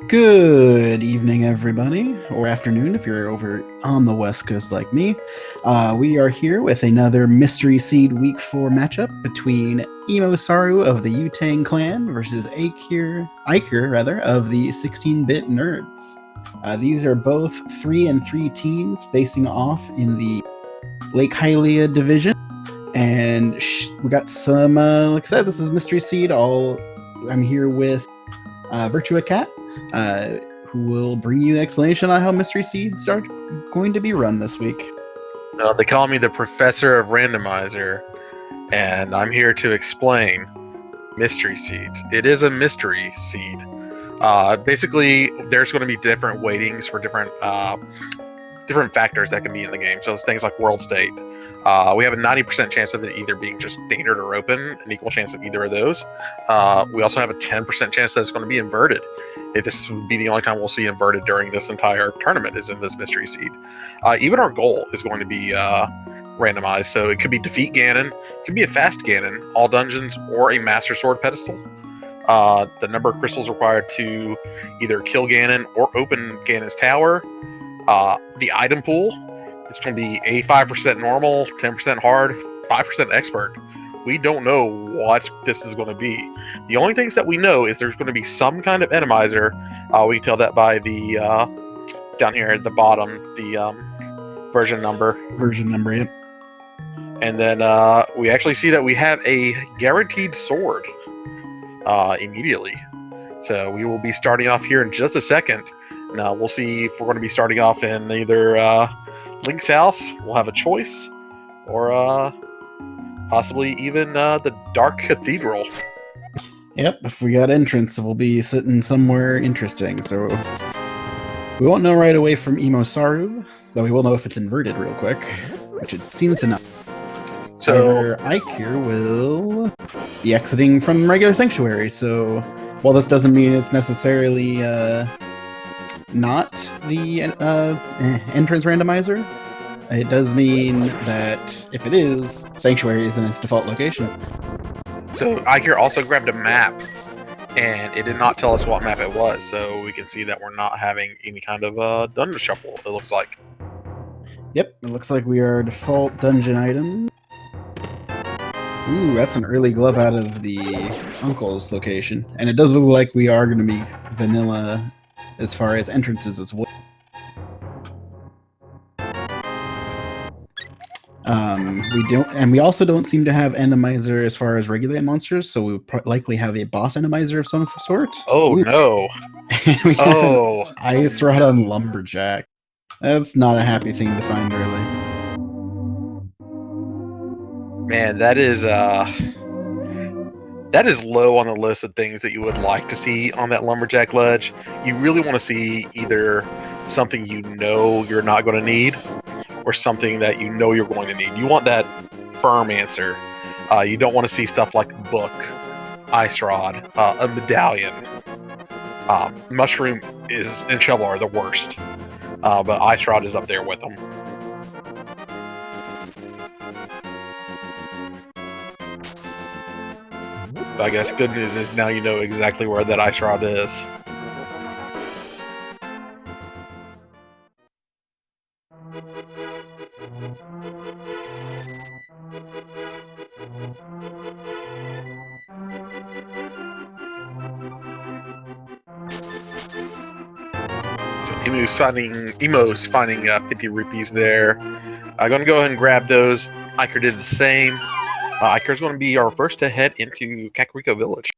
Good evening, everybody, or afternoon if you're over on the West Coast like me. We are here with another Mystery Seed Week 4 matchup between EmoSaru of the Yu-Tang clan versus Eykir of the 16-bit nerds. These are both 3-3 teams facing off in the Lake Hylia division, and we got some. Like I said, this is Mystery Seed. I'm here with Virtua Cat, who will bring you an explanation on how Mystery Seeds are going to be run this week. They call me the Professor of Randomizer, and I'm here to explain Mystery Seeds. It is a mystery seed. Basically, there's going to be different weightings for different factors that can be in the game. So it's things like world state. We have a 90% chance of it either being just standard or open, an equal chance of either of those. We also have a 10% chance that it's going to be inverted. If this would be the only time we'll see inverted during this entire tournament is in this mystery seed. Even our goal is going to be randomized. So it could be defeat Ganon, it could be a fast Ganon, all dungeons, or a Master Sword pedestal. The number of crystals required to either kill Ganon or open Ganon's tower. The item pool, it's going to be 85% normal, 10% hard, 5% expert. We don't know what this is going to be. The only things that we know is there's going to be some kind of Atomizer. We can tell that by the down here at the bottom, the version number. Yep. And then we actually see that we have a guaranteed sword immediately. So we will be starting off here in just a second. Now we'll see if we're going to be starting off in either Link's house. We'll have a choice, or possibly even the Dark Cathedral. Yep, if we got entrance, we'll be sitting somewhere interesting. So we won't know right away from EmoSaru, though we will know if it's inverted real quick, which it seems to not. So Eykir will be exiting from regular Sanctuary. So while this doesn't mean it's necessarily not the entrance randomizer, it does mean that if it is, Sanctuary is in its default location. So Eykir also grabbed a map, and it did not tell us what map it was, so we can see that we're not having any kind of dungeon shuffle, it looks like. Yep, it looks like we are default dungeon item. Ooh, that's an early glove out of the uncle's location. And it does look like we are going to be vanilla as far as entrances as well. We also don't seem to have Randomizer as far as regular monsters, so we would likely have a boss Randomizer of some sort. Oh, ooh. No. We have an Ice Rod on Lumberjack. That's not a happy thing to find early. Man, that is low on the list of things that you would like to see on that Lumberjack ledge. You really want to see either something you know you're not going to need, or something that you know you're going to need. You want that firm answer. You don't want to see stuff like a book, Ice Rod, a medallion. Mushroom and Shovel are the worst, but Ice Rod is up there with them. But I guess good news is now you know exactly where that Ice Rod is. So Emo's finding 50 rupees there. I'm going to go ahead and grab those. Eykir did the same. Eykir's going to be our first to head into Kakariko Village.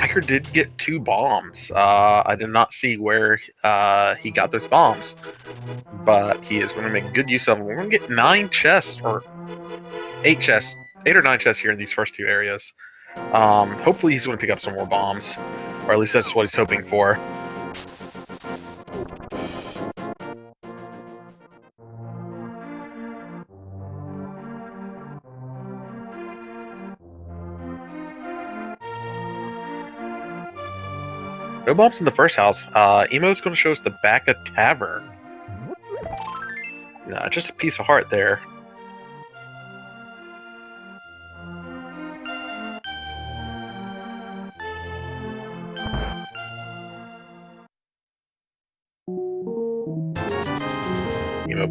Eykir did get 2 bombs. I did not see where he got those bombs, but he is going to make good use of them. We're going to get 9 chests, or 8 chests, 8 or 9 chests here in these first 2 areas. Hopefully he's going to pick up some more bombs, or at least that's what he's hoping for. No bombs in the first house. Emo's going to show us the back of Tavern. Nah, just a piece of heart there.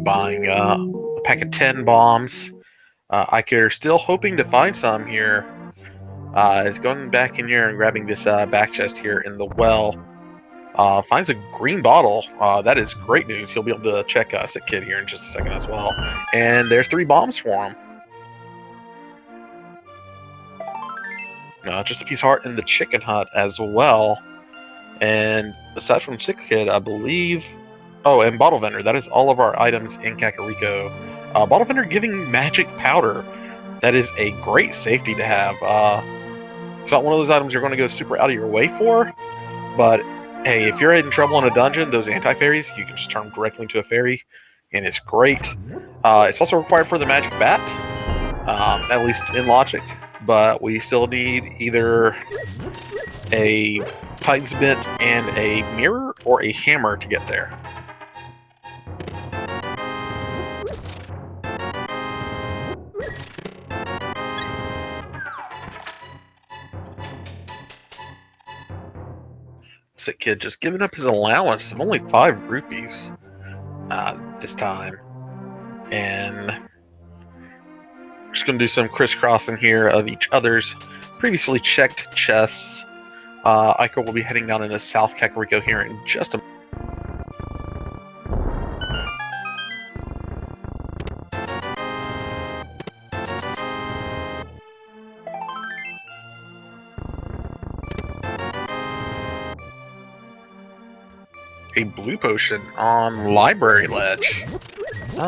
buying a pack of 10 bombs. Eykir still hoping to find some here. Is going back in here and grabbing this back chest here in the well. Finds a green bottle. That is great news. He'll be able to check Sick Kid here in just a second as well. And there's 3 bombs for him. Just a piece of heart in the chicken hut as well. And aside from Sick Kid, I believe... Oh, and Bottle Vendor. That is all of our items in Kakariko. Bottle Vendor giving magic powder. That is a great safety to have. It's not one of those items you're going to go super out of your way for, but hey, if you're in trouble in a dungeon, those anti-fairies, you can just turn them directly into a fairy, and it's great. It's also required for the magic bat, at least in logic, but we still need either a Titan's Bit and a mirror or a hammer to get there. Sick Kid just giving up his allowance of only 5 rupees this time. And we're just going to do some crisscrossing here of each other's previously checked chests. Eykir will be heading down into South Kakariko here in just a a blue potion on Library Ledge. These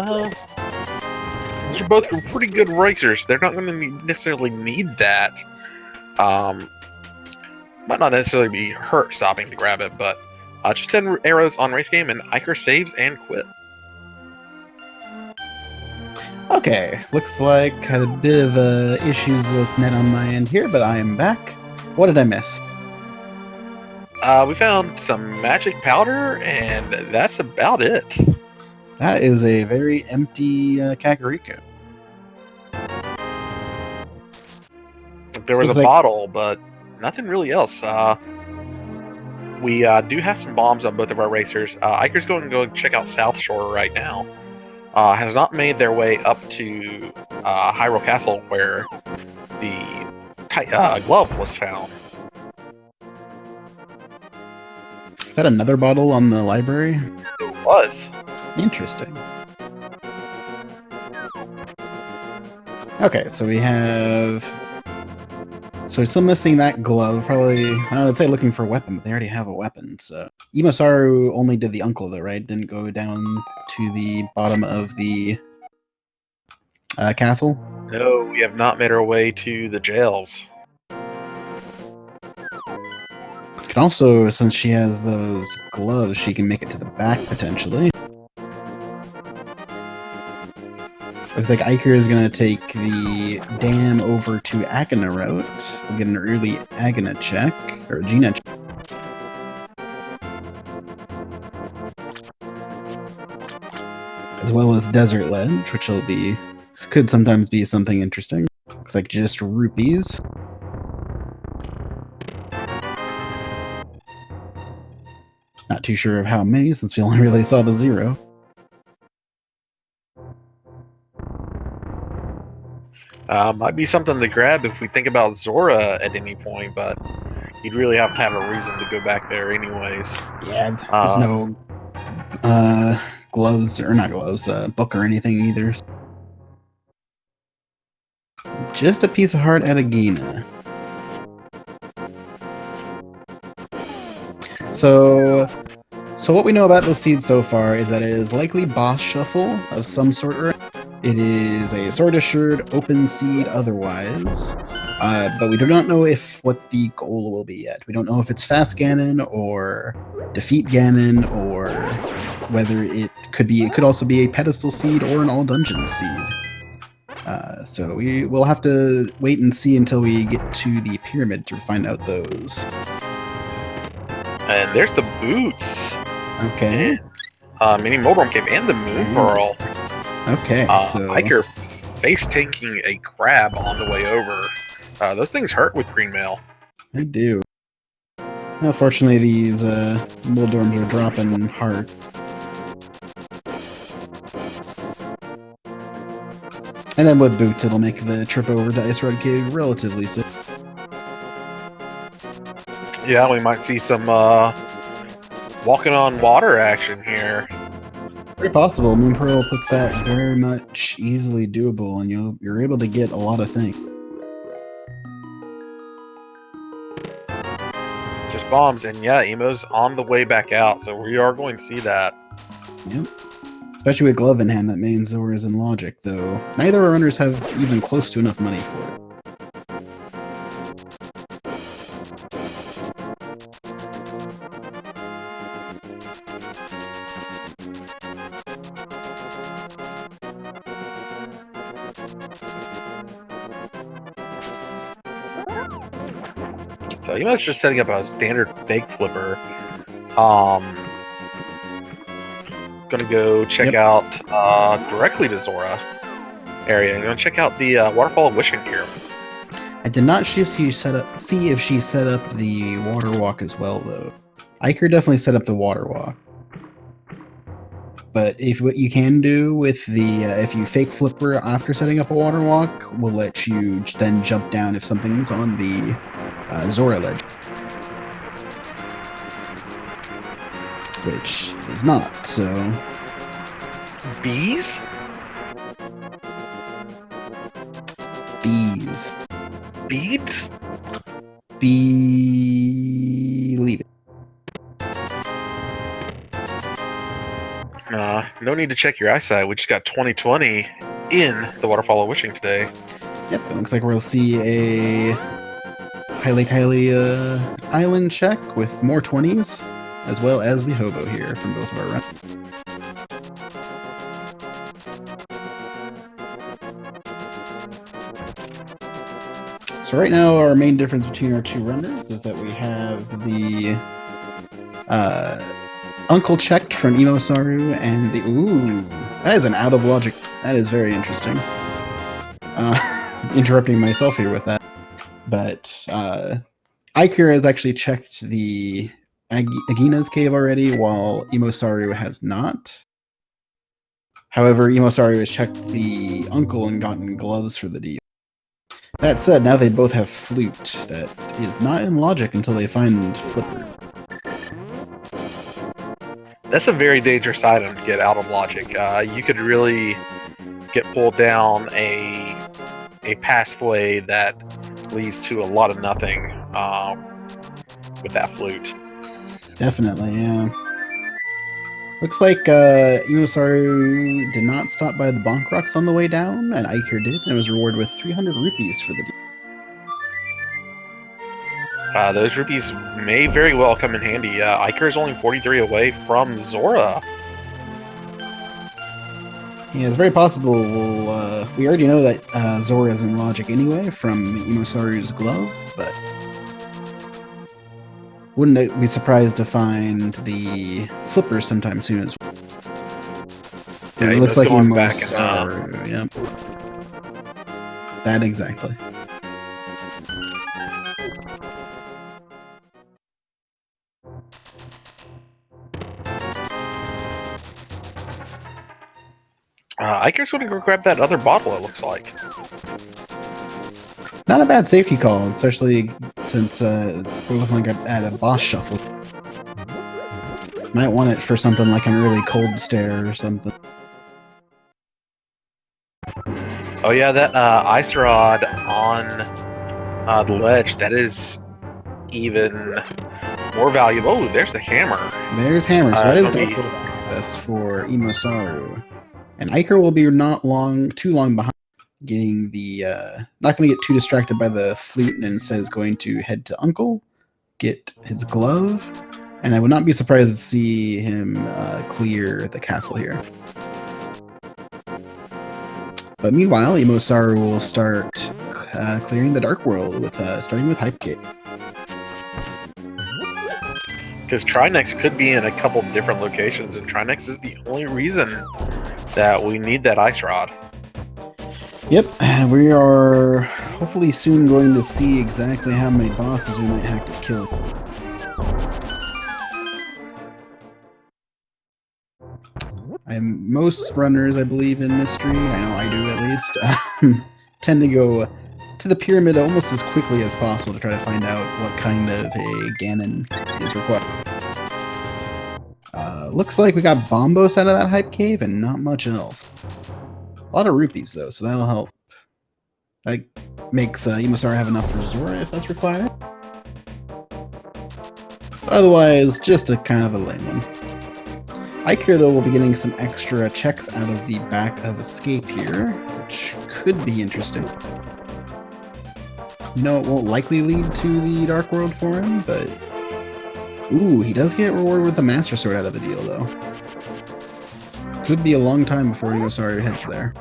are both pretty good racers. They're not going to necessarily need that. Might not necessarily be hurt stopping to grab it, but just 10 arrows on race game, and Eykir saves and quit. Okay, looks like had a bit of issues with net on my end here, but I am back. What did I miss? We found some magic powder, and that's about it. That is a very empty Kakariko. There was a bottle, but nothing really else. We do have some bombs on both of our racers. Eykir's going to go check out South Shore right now. Has not made their way up to Hyrule Castle, where the glove was found. Is that another bottle on the library? It was. Interesting. Okay, so we have... So we're still missing that glove. Probably, I would say looking for a weapon, but they already have a weapon, so... EmoSaru only did the uncle, though, right? Didn't go down to the bottom of the castle? No, we have not made our way to the jails. Can also, since she has those gloves, she can make it to the back, potentially. Looks like Eykir is going to take the dam over to Agana route. We'll get an early Agana check, or Gina check. As well as Desert Ledge, which will be, could sometimes be something interesting. Looks like just rupees. Not too sure of how many, since we only really saw the 0. Might be something to grab if we think about Zora at any point, but you'd really have to have a reason to go back there anyways. Yeah, there's no gloves, or not gloves, book or anything either. Just a piece of heart at Agina. So what we know about this seed so far is that it is likely boss shuffle of some sort. It is a sword assured open seed otherwise, but we do not know what the goal will be yet. We don't know if it's fast Ganon or defeat Ganon, or whether it could also be a pedestal seed or an all dungeon seed. So we will have to wait and see until we get to the pyramid to find out those. And there's the boots. Okay. And, Mini Moldrum Cave and the Moon Pearl. Okay. So Eykir face tanking a crab on the way over. Those things hurt with green mail. They do. Unfortunately, these Moldorms are dropping hard. And then with boots, it'll make the trip over to Ice Red Cave relatively safe. Yeah, we might see some walking on water action here. Very possible. Moon Pearl puts that very much easily doable, and you're able to get a lot of things. Just bombs, and yeah, Emo's on the way back out, so we are going to see that. Yep. Especially with Glove in hand, that means Zora's in Logic, though neither our runners have even close to enough money for it. So Emo's just setting up a standard fake flipper. Gonna go check out directly to Zora area. I'm gonna check out the Waterfall of Wishing here. I did not see if she set up the water walk as well, though. Eykir definitely set up the water walk. But if what you can do with the if you fake flipper after setting up a water walk, will let you then jump down if something's on the Zora ledge, which is not. So Bees? bees, Beads? leave it. No need to check your eyesight. We just got 20/20 in the Waterfall of Wishing today. Yep, it looks like we'll see a highly island check with more 20s, as well as the hobo here from both of our runs. So right now, our main difference between our two runners is that we have the Uncle checked from EmoSaru and the that is an out of logic. That is very interesting. Interrupting myself here with that, but Eykir has actually checked the Agina's cave already, while EmoSaru has not. However, EmoSaru has checked the Uncle and gotten gloves for the deal. That said, now they both have flute that is not in logic until they find flipper. That's a very dangerous item to get out of logic. You could really get pulled down a pathway that leads to a lot of nothing with that flute. Definitely, yeah. Looks like EmoSaru did not stop by the Bonk Rocks on the way down, and Eykir did, and was rewarded with 300 rupees for the deal. Those rupees may very well come in handy. Eykir is only 43 away from Zora. Yeah, it's very possible we already know that Zora is in logic anyway from EmoSaru's glove, but wouldn't be surprised to find the flipper sometime soon as well. Yeah, it looks like EmoSaru, yep. That exactly. Eykir's going to go grab that other bottle, it looks like. Not a bad safety call, especially since we're looking like at a boss shuffle. Might want it for something like an early cold stare or something. Oh yeah, that ice rod on the ledge, that is even more valuable. Oh, there's the hammer. There's hammer, so that is the access for EmoSaru. And Eykir will be too long behind, getting the not going to get too distracted by the flute, and instead is going to head to Uncle, get his glove, and I would not be surprised to see him clear the castle here. But meanwhile, EmoSaru will start clearing the Dark World with starting with Hype Gate. Because Trinex could be in a couple different locations, and Trinex is the only reason that we need that ice rod. Yep, we are hopefully soon going to see exactly how many bosses we might have to kill. I Most runners, I believe, in mystery, I know I do at least, tend to go to the pyramid almost as quickly as possible to try to find out what kind of a Ganon is required. Looks like we got Bombos out of that hype cave and not much else. A lot of rupees, though, so that'll help. That makes EmoSaru have enough for Zora if that's required. Otherwise, just a kind of a lame one. Eykir, though, will be getting some extra checks out of the back of Escape here, which could be interesting. You know, it won't likely lead to the Dark World for him, but... Ooh, he does get rewarded with the Master Sword out of the deal, though. Could be a long time before EmoSaru heads there.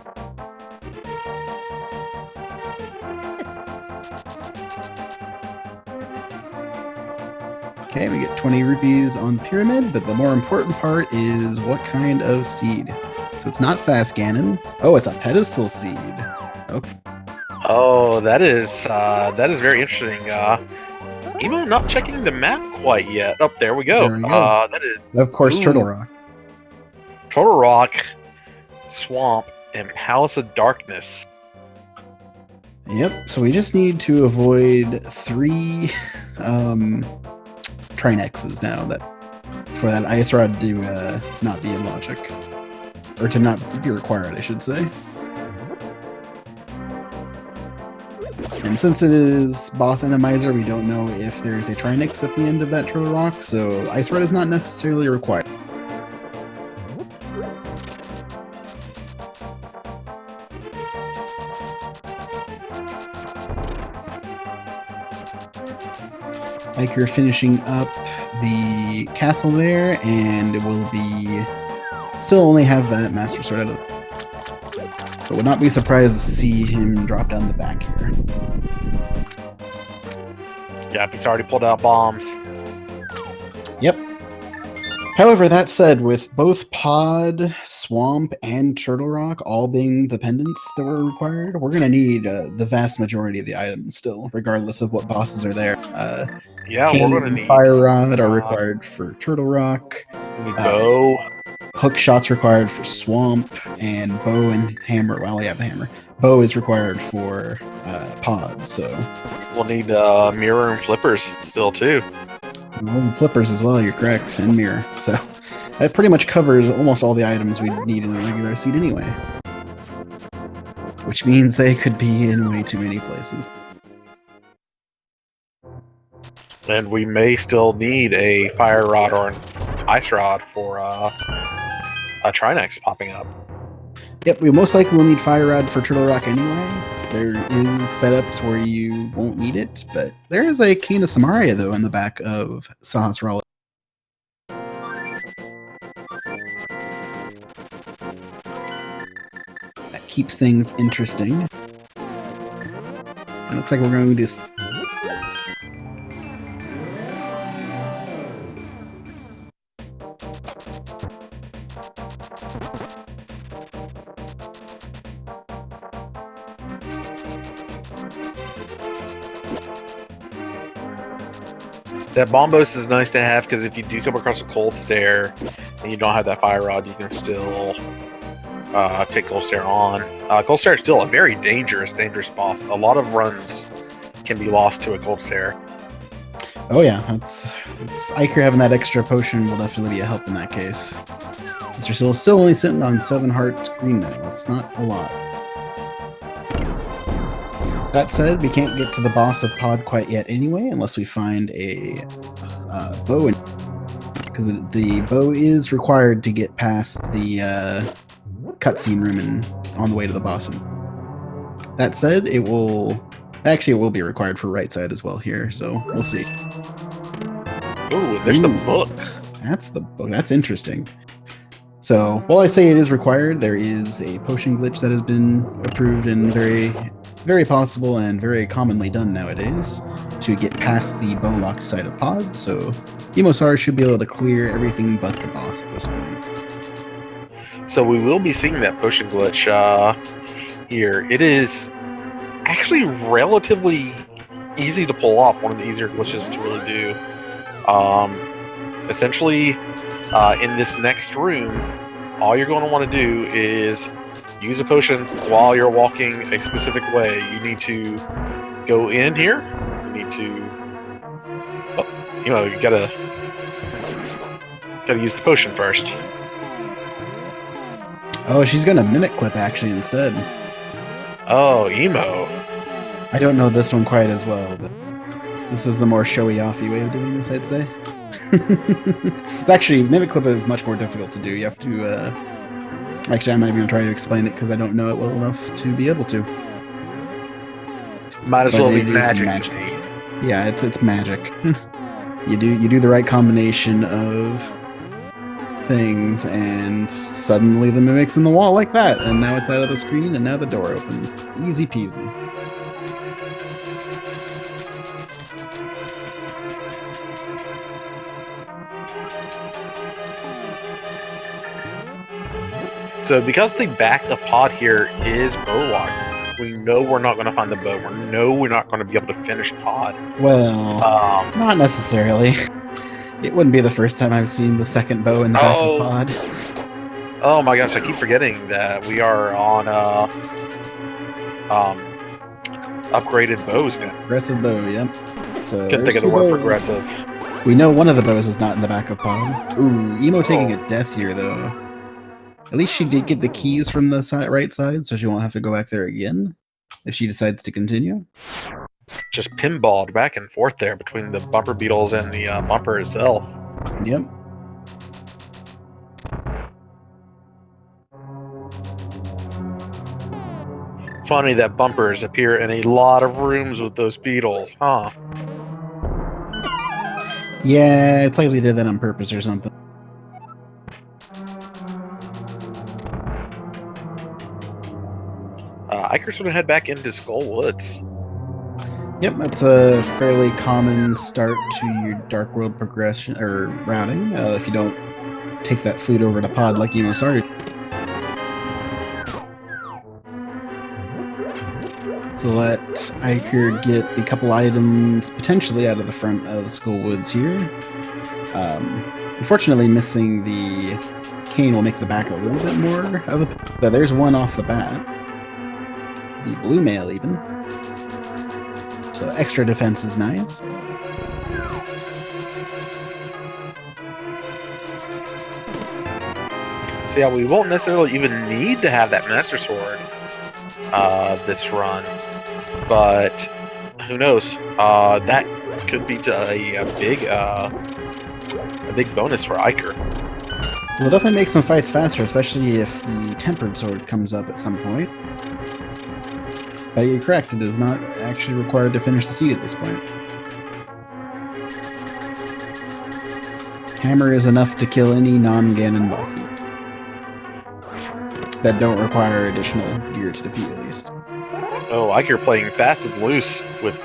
Okay, we get 20 rupees on Pyramid, but the more important part is what kind of seed. So it's not Fast Ganon. Oh, it's a Pedestal seed. Okay. Oh, that is very interesting. Emo not checking the map quite yet. Oh, there we go. There we go. That is, of course, ooh. Turtle Rock. Turtle Rock, Swamp, and Palace of Darkness. Yep, so we just need to avoid 3 Trinexes now for that Ice Rod to not be in logic. Or to not be required, I should say. And since it is Boss Randomizer, we don't know if there's a Trinix at the end of that Turtle Rock, so Ice Rod is not necessarily required. Eykir finishing up the castle there, and it will be... Still only have that Master Sword out of the... But would not be surprised to see him drop down the back here. Yep, he's already pulled out bombs. Yep. However, that said, with both Pod, Swamp, and Turtle Rock all being the pendants that were required, we're going to need the vast majority of the items still, regardless of what bosses are there. Yeah, Cane, we're going to need... Fire Rod are required for Turtle Rock. Bow. Hook shots required for Swamp, and bow and hammer. Well, yeah, the hammer. Bow is required for Pod, so... We'll need mirror and flippers still, too. And flippers as well, you're correct, and mirror. So that pretty much covers almost all the items we need in a regular seed anyway. Which means they could be in way too many places. And we may still need a fire rod or an ice rod for a Trinex popping up. Yep, we most likely will need Fire Rod for Turtle Rock anyway. There is setups where you won't need it, but there is a Cane of Samaria, though, in the back of Sahasrara. That keeps things interesting. It looks like we're going to... That Bombos is nice to have because if you do come across a cold stare and you don't have that fire rod, you can still take cold stare on. Cold stare is still a very dangerous boss. A lot of runs can be lost to a cold stare. Oh yeah, it's Eykir having that extra potion will definitely be a help in that case. Since you're still only sitting on 7 hearts green now, that's not a lot. That said, we can't get to the boss of Pod quite yet anyway, unless we find a bow, because the bow is required to get past the cutscene room and on the way to the boss. That said, it will be required for right side as well here, so we'll see. Ooh, there's the book. That's the book. That's interesting. So, while I say it is required, there is a potion glitch that has been approved and very, very possible and very commonly done nowadays to get past the bow locked side of Pod, so EmoSaru should be able to clear everything but the boss at this point. So we will be seeing that potion glitch here. It is actually relatively easy to pull off, one of the easier glitches to really do. Essentially, in this next room, all you're going to want to do is use a potion while you're walking a specific way. You need to go in here. You need to, you gotta use the potion first. Oh, she's gonna mimic clip actually instead. Oh, emo. I don't know this one quite as well, but this is the more showy-offy way of doing this, I'd say. Actually, mimic clip is much more difficult to do. You have to, actually, I'm not even going to try to explain it because I don't know it well enough to be able to. Might as But well be it is magic to me. Yeah, it's magic. You do the right combination of things, and suddenly the mimic's in the wall like that, and now it's out of the screen, and now the door opened. Easy peasy. So because the back of pod here is bow locked, we know we're not going to find the bow. We know we're not going to be able to finish pod. Well, not necessarily. It wouldn't be the first time I've seen the second bow in the back of pod. Oh my gosh, I keep forgetting that we are on upgraded bows now. Progressive bow, yep. So Couldn't think of the word progressive. We know one of the bows is not in the back of pod. Ooh, Emo taking a death here, though. At least she did get the keys from the right side, so she won't have to go back there again if she decides to continue. Just pinballed back and forth there between the bumper beetles and the bumper itself. Yep. Funny that bumpers appear in a lot of rooms with those beetles, huh? Yeah, it's like they did that on purpose or something. Eykir's gonna head back into Skull Woods. Yep, that's a fairly common start to your Dark World progression or routing. If you don't take that food over to pod like EmoSaru. So let Eykir get a couple items potentially out of the front of Skull Woods here. Unfortunately, missing the cane will make the back a little bit more of a... But there's one off the bat. The blue mail, even. So extra defense is nice. So yeah, we won't necessarily even need to have that Master Sword this run, but who knows? That could be a big bonus for Eykir. Will definitely make some fights faster, especially if the Tempered Sword comes up at some point. But you're correct, it is not actually required to finish the seed at this point. Hammer is enough to kill any non-Ganon bosses that don't require additional gear to defeat, at least. Oh, Eykir playing fast and loose with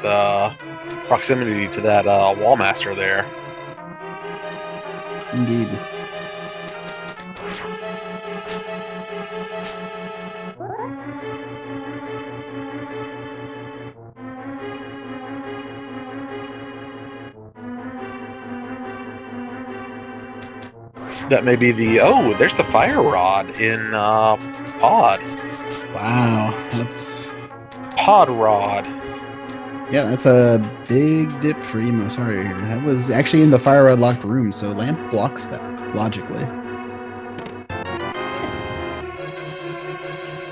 proximity to that Wall Master there. Indeed. That may be the... Oh, there's the Fire Rod in Pod. Wow, that's... Pod Rod. Yeah, that's a big dip for EmoSaru here. That was actually in the Fire Rod locked room, so Lamp blocks that, logically.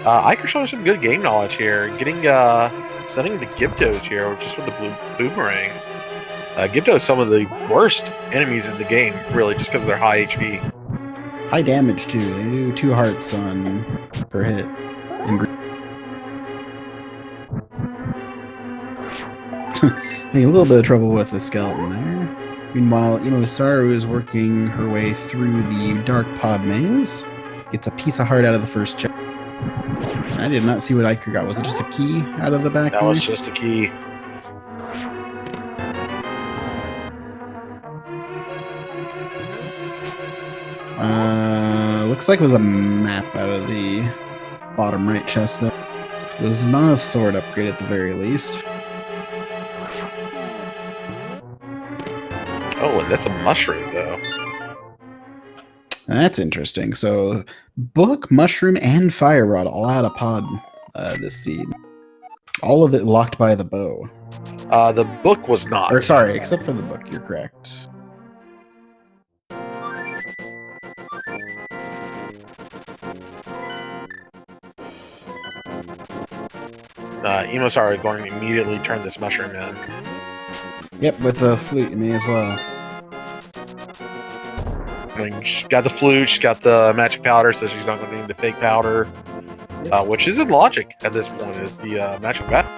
Eykir showing some good game knowledge here. Getting, stunning the Gyptos here, just with the blue boomerang. Gypto is some of the worst enemies in the game, really, just because of their high HP. High damage, too. They do 2 hearts on per hit. Having a little bit of trouble with the skeleton there. Meanwhile, EmoSaru is working her way through the Dark Pod Maze. Gets a piece of heart out of the first check. I did not see what Eykir got. Was it just a key out of the back? That was just a key. Looks like it was a map out of the bottom right chest, though. It was not a sword upgrade at the very least. Oh, and that's a mushroom, though. That's interesting. So, book, mushroom, and fire rod all out of pod this seed. All of it locked by the bow. The book was not. Or sorry, except for the book. You're correct. EmoSaru is going to immediately turn this mushroom in. Yep, with the flute, me as well. I mean, she's got the flute, she's got the magic powder, so she's not going to need the fake powder. Which is in logic at this point, is the magic powder.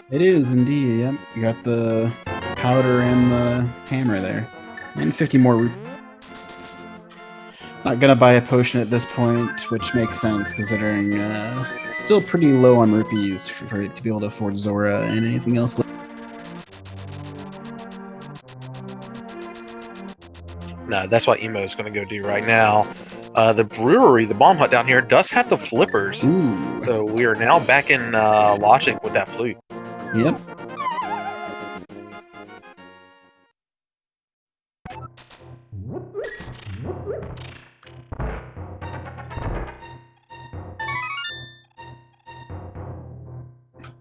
It is indeed, yep. You got the powder and the hammer there. And 50 more. Not gonna buy a potion at this point, which makes sense considering still pretty low on rupees for it to be able to afford Zora and anything else. No, that's what Emo is going to go do right now. The brewery, the bomb hut down here, does have the flippers. Ooh. So we are now back in logic with that flute. Yep.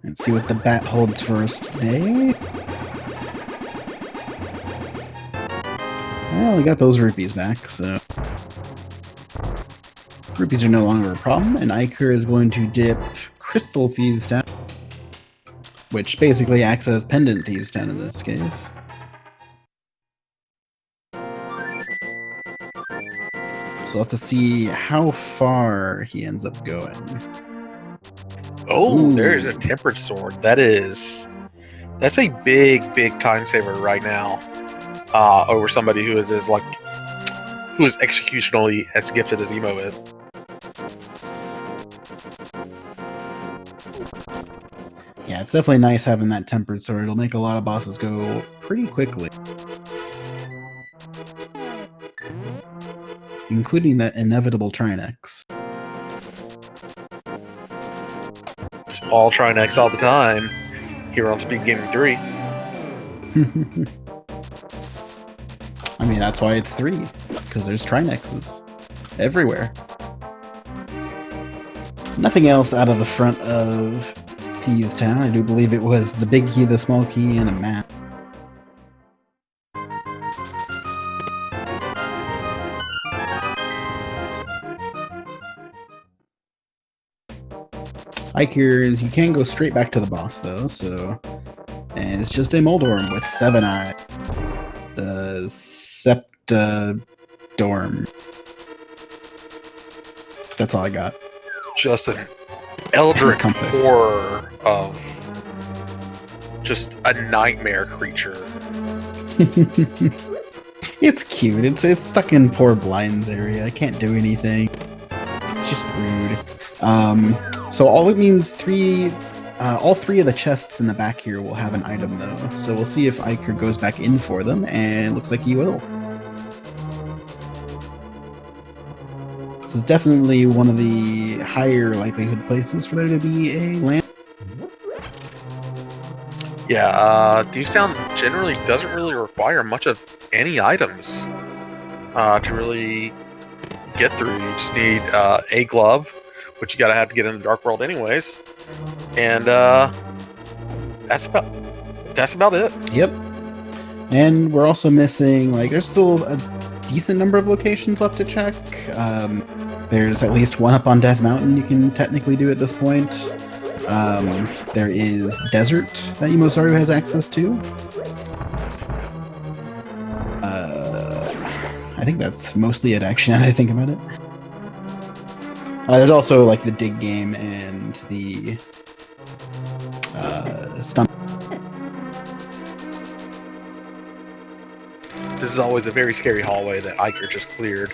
Let's see what the bat holds for us today. Well, we got those rupees back, so... Rupees are no longer a problem, and Eykir is going to dip Crystal Thieves Town, which basically acts as Pendant Thieves Town in this case. So we'll have to see how far he ends up going. Oh, Ooh. There's a tempered sword. That's a big, big time saver right now. Over somebody who is executionally as gifted as Emo is. Yeah, it's definitely nice having that tempered sword. It'll make a lot of bosses go pretty quickly. Including that inevitable Trinex. All Trinex all the time. Here on Speed Gaming 3. I mean, that's why it's 3. Because there's Trinexes. Everywhere. Nothing else out of the front of Thieves Town. I do believe it was the big key, the small key, and a map. Eykir, you can go straight back to the boss though, so... And it's just a Moldorm with 7 eyes. The Septadorm. That's all I got. Just an eldritch Compass. horror of just a nightmare creature. It's cute. It's stuck in poor Blind's area. I can't do anything. It's just rude. So all it means all 3 of the chests in the back here will have an item though. So we'll see if Eykir goes back in for them, and it looks like he will. This is definitely one of the higher likelihood places for there to be a land. Yeah, Thieves Town generally doesn't really require much of any items to really get through. You just need a glove, which you gotta have to get in the Dark World anyways, and that's about it. Yep. And we're also missing, like, there's still a decent number of locations left to check. There's at least one up on Death Mountain you can technically do at this point. There is Desert that EmoSaru has access to. I think that's mostly it, actually, now that I think about it. There's also, like, the Dig game and the Stump. This is always a very scary hallway that Eykir just cleared.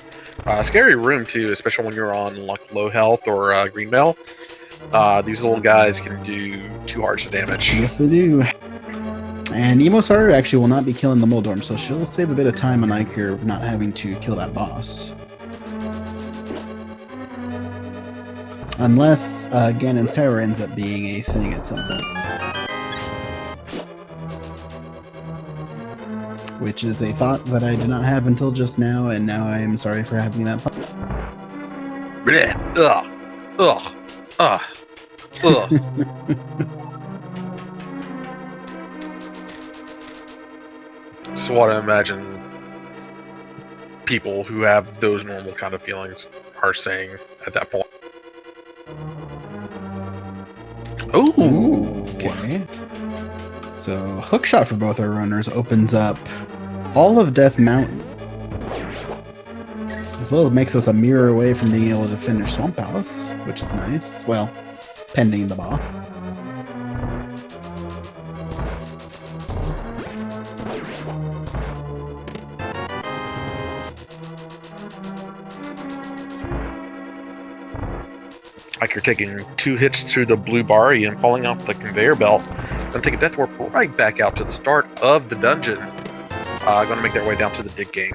Scary room too, especially when you're on like low health or green bell. These little guys can do 2 hearts of damage. Yes, they do. And EmoSaru actually will not be killing the Moldorm, so she'll save a bit of time on Eykir not having to kill that boss. Unless Ganon's Tower ends up being a thing at some point. which is a thought that I did not have until just now, and now I am sorry for having that thought. Blech. Ugh. Ugh. Ugh. Ugh. That's what I imagine people who have those normal kind of feelings are saying at that point. Ooh. Okay. So, hookshot for both our runners opens up all of Death Mountain, as well as makes us a mirror away from being able to finish Swamp Palace, which is nice. Well, pending the boss. Like you're taking 2 hits through the blue bar and falling off the conveyor belt, then take a death warp right back out to the start of the dungeon. Going to make their way down to the dig game.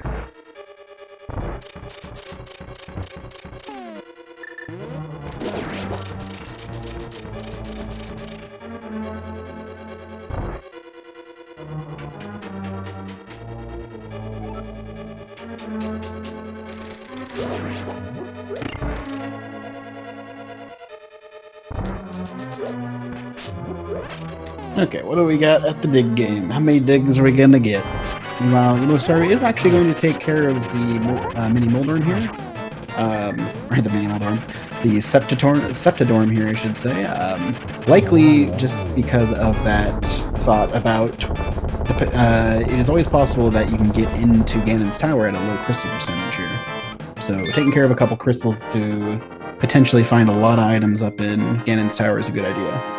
Okay, what do we got at the dig game? How many digs are we gonna get? Meanwhile, EmoSaru is actually going to take care of the mini Moldorm here. Or the mini Moldorm. The Septidorm here, I should say. Likely just because of that thought about... it is always possible that you can get into Ganon's tower at a low crystal percentage here. So taking care of a couple crystals to potentially find a lot of items up in Ganon's tower is a good idea.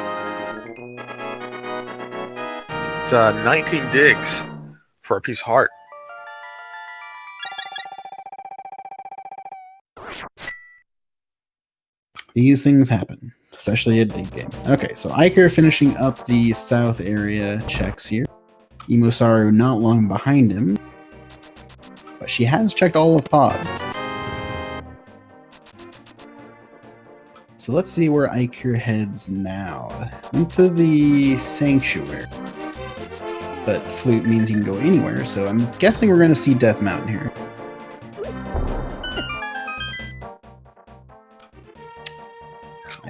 It's 19 digs for a piece of heart. These things happen, especially at dig game. Okay, so Eykir finishing up the south area checks here. EmoSaru not long behind him, but she has checked all of Pod. So let's see where Eykir heads now. Into the Sanctuary. But Flute means you can go anywhere, so I'm guessing we're going to see Death Mountain here.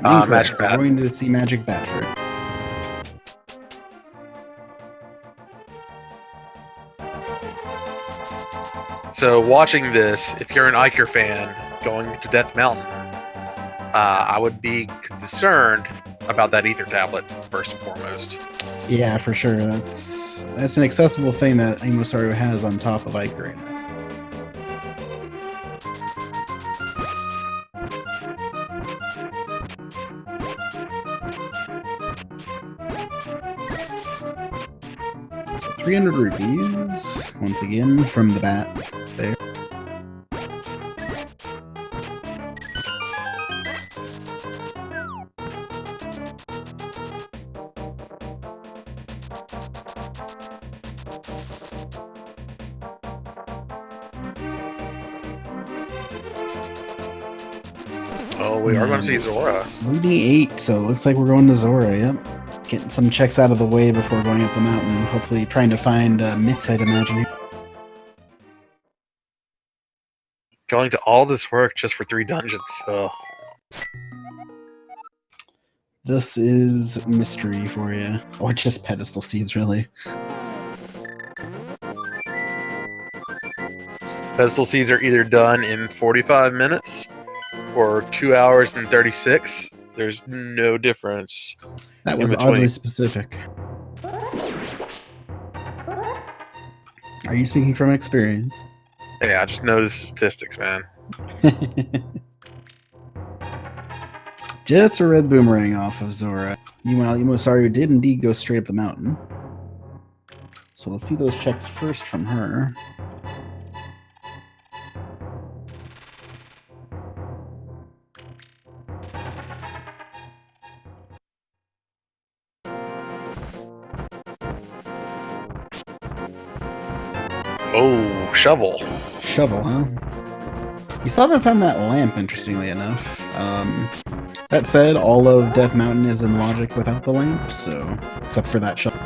I'm incorrect. Magic Bat. We're going to see Magic Bat for it. So watching this, if you're an Eykir fan going to Death Mountain, I would be concerned about that ether tablet first and foremost. Yeah, for sure. That's an accessible thing that EmoSaru has on top of Eykir right now. So 300 rupees, once again, from the bat there. Oh, we are going to see Zora. Moody 8, so it looks like we're going to Zora, yep. Getting some checks out of the way before going up the mountain. Hopefully trying to find Mitz, I'd imagine. Going to all this work just for 3 dungeons. Oh. This is mystery for you. Or just pedestal seeds, really. Pedestal seeds are either done in 45 minutes or 2 hours and 36. There's no difference. That was oddly specific. Are you speaking from experience? Yeah, I just know the statistics, man. Just a red boomerang off of Zora. Meanwhile, EmoSaru did indeed go straight up the mountain. So we'll see those checks first from her. Oh, shovel. Shovel, huh? You still haven't found that lamp, interestingly enough. That said, all of Death Mountain is in logic without the lamp, so... except for that shovel.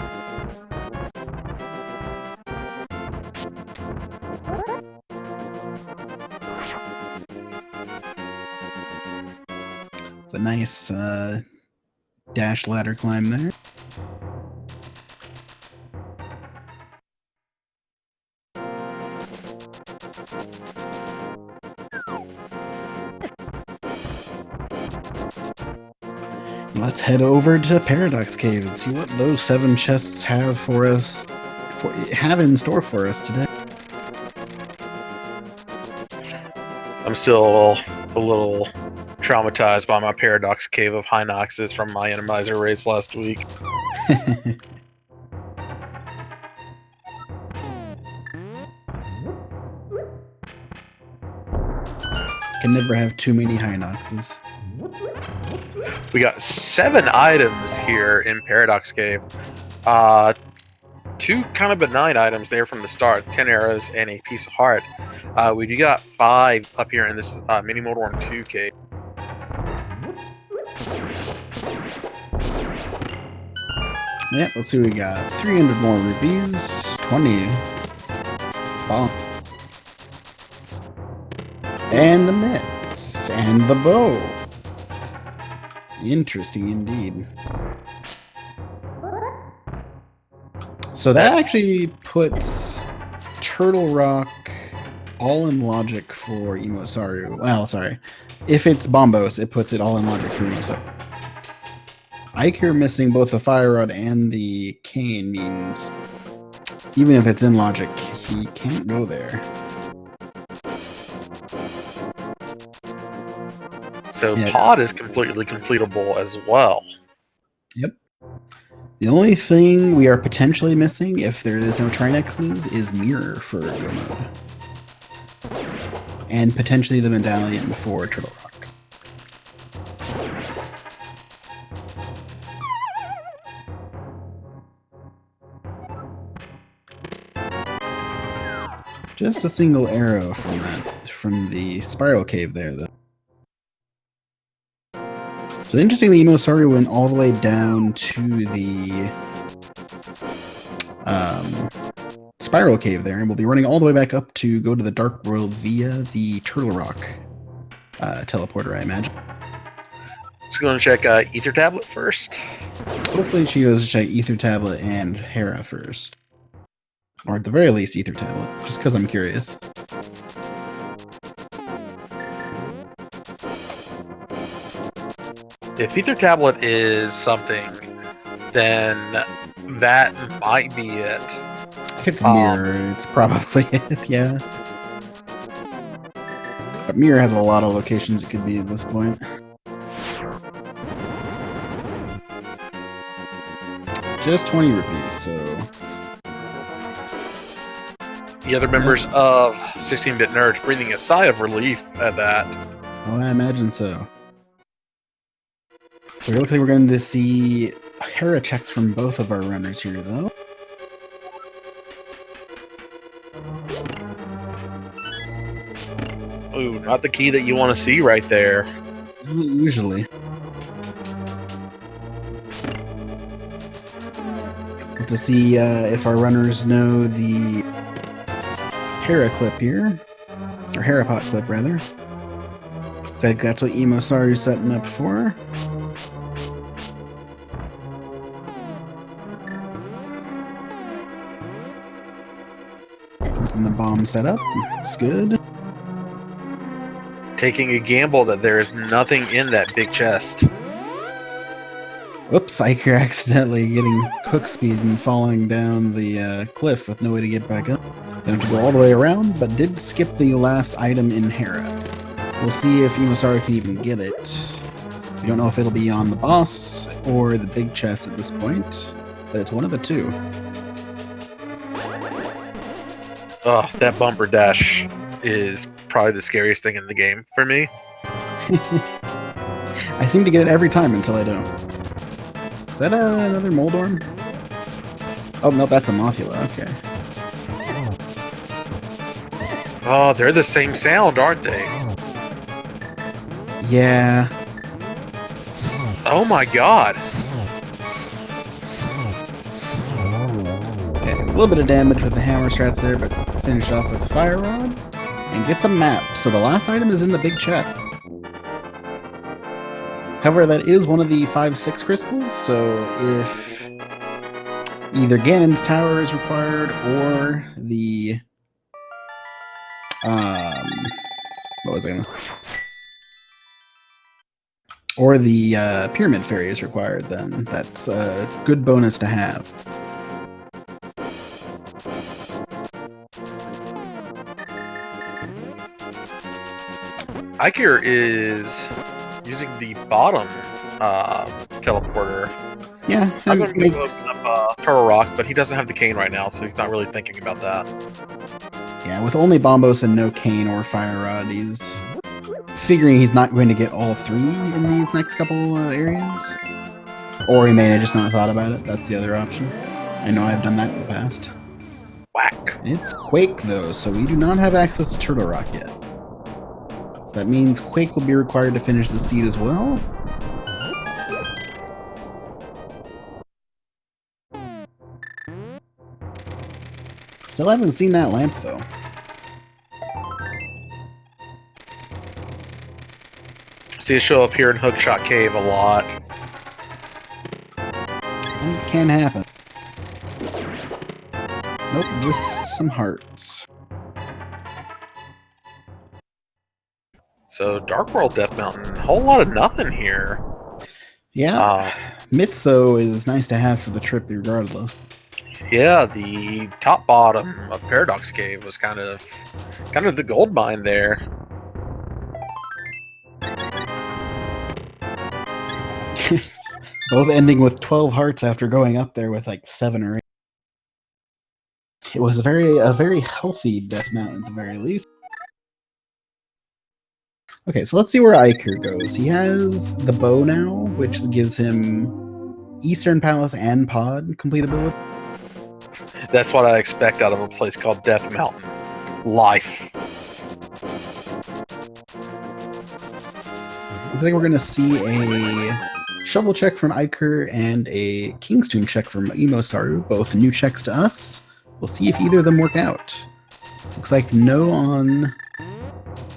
a nice dash ladder climb there. Let's head over to Paradox Cave and see what those 7 chests have for us, have in store for us today. I'm still a little traumatized by my Paradox Cave of Hinoxes from my Randomizer race last week. Can never have too many Hinoxes. We got 7 items here in Paradox Cave. 2 kind of benign items there from the start, 10 arrows and a piece of heart. We do got 5 up here in this mini Moldorm 2 cave. Yeah, let's see what we got. 300 more rupees, 20 bomb, and the mitts, and the bow. Interesting indeed. So that actually puts Turtle Rock all in logic for EmoSaru. Well, sorry. If it's Bombos, it puts it all in logic for EmoSaru. Eykir missing both the Fire Rod and the Cane means even if it's in logic, he can't go there. So yeah. Pod is completely completable as well. Yep. The only thing we are potentially missing, if there is no Trinexes, is Mirror for Go Mode. And potentially the Medallion for Turtle Rock. Just a single arrow from the Spiral Cave there, though. So interestingly, EmoSaru went all the way down to the Spiral Cave there, and we'll be running all the way back up to go to the Dark World via the Turtle Rock teleporter, I imagine. Just going to check Ether Tablet first. Hopefully she goes to check Ether Tablet and Hera first. Or at the very least, Ether Tablet, just because I'm curious. If Ether Tablet is something, then that might be it. If it's Mirror, it's probably it, yeah. But Mirror has a lot of locations it could be at this point. Just 20 rupees, so... The other members of 16-Bit Nerds breathing a sigh of relief at that. Oh, I imagine so. So it looks like we're going to see Hera checks from both of our runners here, though. Ooh, not the key that you want to see right there. Usually. To see if our runners know the Hera clip here. Or Hera pot clip, rather. Looks like that's what EmoSaru's setting up for. Using the bomb setup. It's good. Taking a gamble that there is nothing in that big chest. Whoops, Eykir accidentally getting hook speed and falling down the cliff with no way to get back up. Going to go all the way around, but did skip the last item in Hera. We'll see if EmoSaru can even get it. We don't know if it'll be on the boss or the big chest at this point, but it's one of the two. Oh, that bumper dash is probably the scariest thing in the game for me. I seem to get it every time until I don't. Is that another Moldorm? Oh, no, that's a Mothula. Okay. Oh, they're the same sound, aren't they? Yeah. Oh my god. Okay, a little bit of damage with the hammer strats there, but finished off with the Fire Rod. And gets a map. So the last item is in the big check. However, that is one of the 5-6 crystals, so if either Ganon's tower is required or the what was I gonna say? Or the pyramid fairy is required, then that's a good bonus to have. Eykir is using the bottom teleporter. Yeah, I'm going to open up Turtle Rock, but he doesn't have the cane right now, so he's not really thinking about that. Yeah, with only Bombos and no cane or Fire Rod, he's figuring he's not going to get all 3 in these next couple areas. Or he may have just not thought about it. That's the other option. I know I've done that in the past. Whack. It's Quake, though, so we do not have access to Turtle Rock yet. So that means Quake will be required to finish the seed as well. Still haven't seen that lamp, though. See it show up here in Hookshot Cave a lot. It can happen. Nope, just some hearts. So, Dark World Death Mountain, a whole lot of nothing here. Yeah. Mitts, though, is nice to have for the trip regardless. Yeah, the top bottom of Paradox Cave was kind of the gold mine there. Both ending with 12 hearts after going up there with like 7 or 8. It was a very healthy Death Mountain at the very least. Okay, so let's see where Eykir goes. He has the bow now, which gives him Eastern Palace and Pod completability. That's what I expect out of a place called Death Mountain. Life. I think we're going to see a shovel check from Eykir and a King's Tomb check from EmoSaru, both new checks to us. We'll see if either of them work out. Looks like no on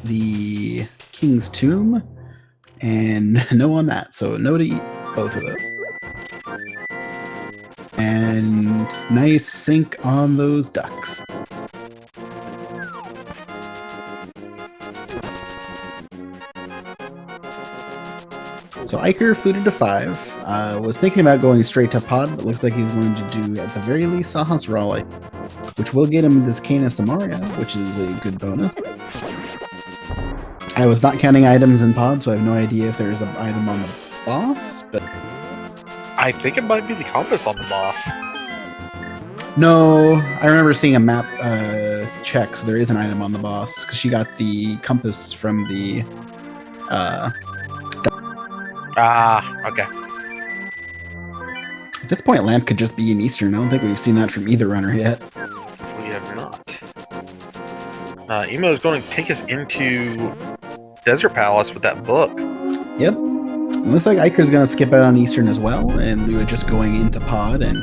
the King's Tomb, and no on that, so no to both of them. And nice sync on those ducks. So Eykir fluted to 5. Was thinking about going straight to Pod, but looks like he's going to do, at the very least, Sahasrali, which will get him this Canis Amaria, which is a good bonus. I was not counting items in Pod, so I have no idea if there's an item on the boss, but... I think it might be the compass on the boss. No, I remember seeing a map check, so there is an item on the boss, because she got the compass from the... Okay. At this point, Lamp could just be an Eastern. I don't think we've seen that from either runner yet. We have not. Emo is going to take us into Desert Palace with that book. Yep. It looks like Eykir's going to skip out on Eastern as well, and Lua just going into Pod, and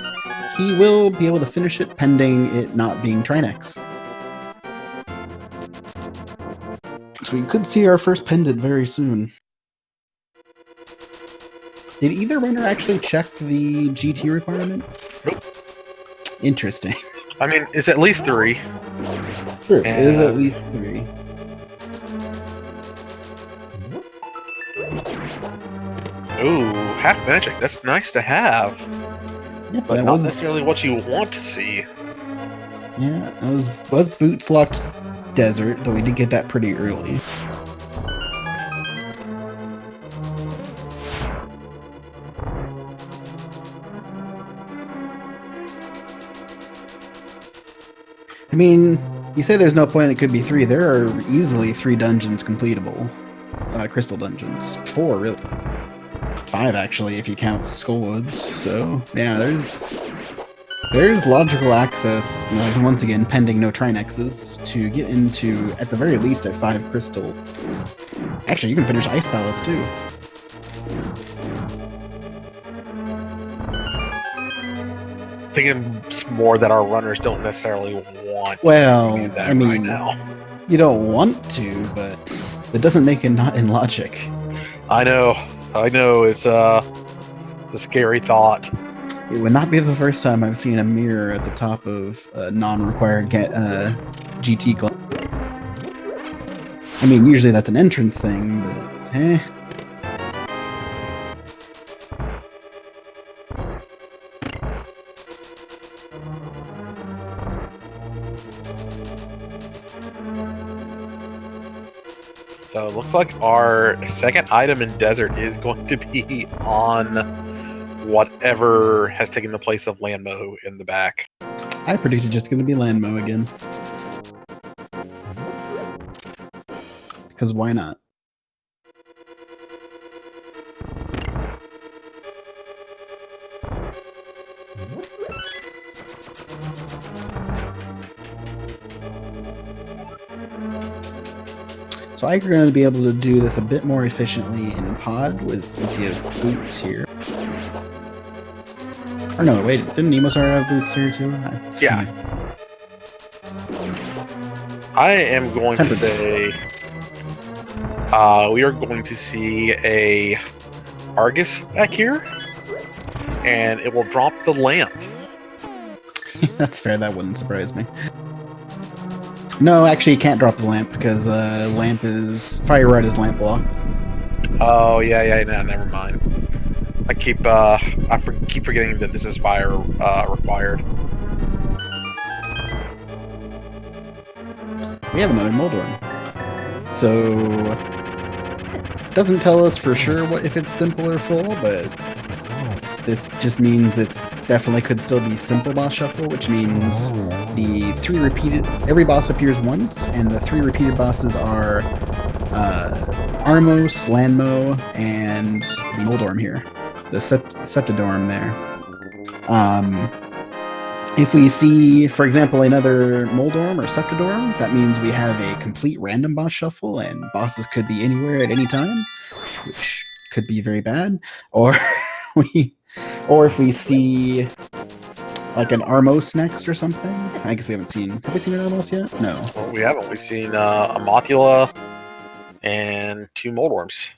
he will be able to finish it pending it not being Trinex. So we could see our first pendant very soon. Did either runner actually check the GT requirement? Nope. Interesting. I mean, it's at least 3. Sure, it is at least 3. Ooh, half magic. That's nice to have. Yeah, But not necessarily what you want to see. Yeah, that was Boots locked Desert, though we did get that pretty early. I mean, you say there's no point it could be 3. There are easily 3 dungeons completable. Crystal dungeons. 4, really. 5, actually, if you count Skullwoods. So, yeah, there's logical access, once again, pending no Trinexes, to get into, at the very least, a 5 crystal. Actually, you can finish Ice Palace, too. Thinking more that our runners don't necessarily want well, to do that I mean, right now. You don't want to, but it doesn't make it not in logic. I know. I know it's the scary thought. It would not be the first time I've seen a mirror at the top of a non-required GT class. I mean, usually that's an entrance thing, but eh. So it looks like our second item in Desert is going to be on whatever has taken the place of Landmo in the back. I predicted just going to be Landmo again. Because why not? So Eykir going to be able to do this a bit more efficiently in Pod since he has boots here. Or no, wait, didn't EmoSaru have boots here too? Yeah. I am going to say we are going to see a Argus back here, and it will drop the lamp. That's fair, that wouldn't surprise me. No, actually, you can't drop the lamp because Fire Rod is lamp block. Oh yeah, no, never mind. I keep forgetting that this is fire required. We have another Moldorm. So doesn't tell us for sure if it's simple or full, but this just means it's definitely could still be simple boss shuffle, which means every boss appears once, and the 3 repeated bosses are Armos, Landmo, and the Moldorm here. The Septidorm there. If we see, for example, another Moldorm or Septidorm, that means we have a complete random boss shuffle, and bosses could be anywhere at any time, which could be very bad. Or if we see like an Armos next or something. I guess we haven't seen. Have we seen an Armos yet? No. Well, we haven't. We've seen a Mothula and 2 Moldorms.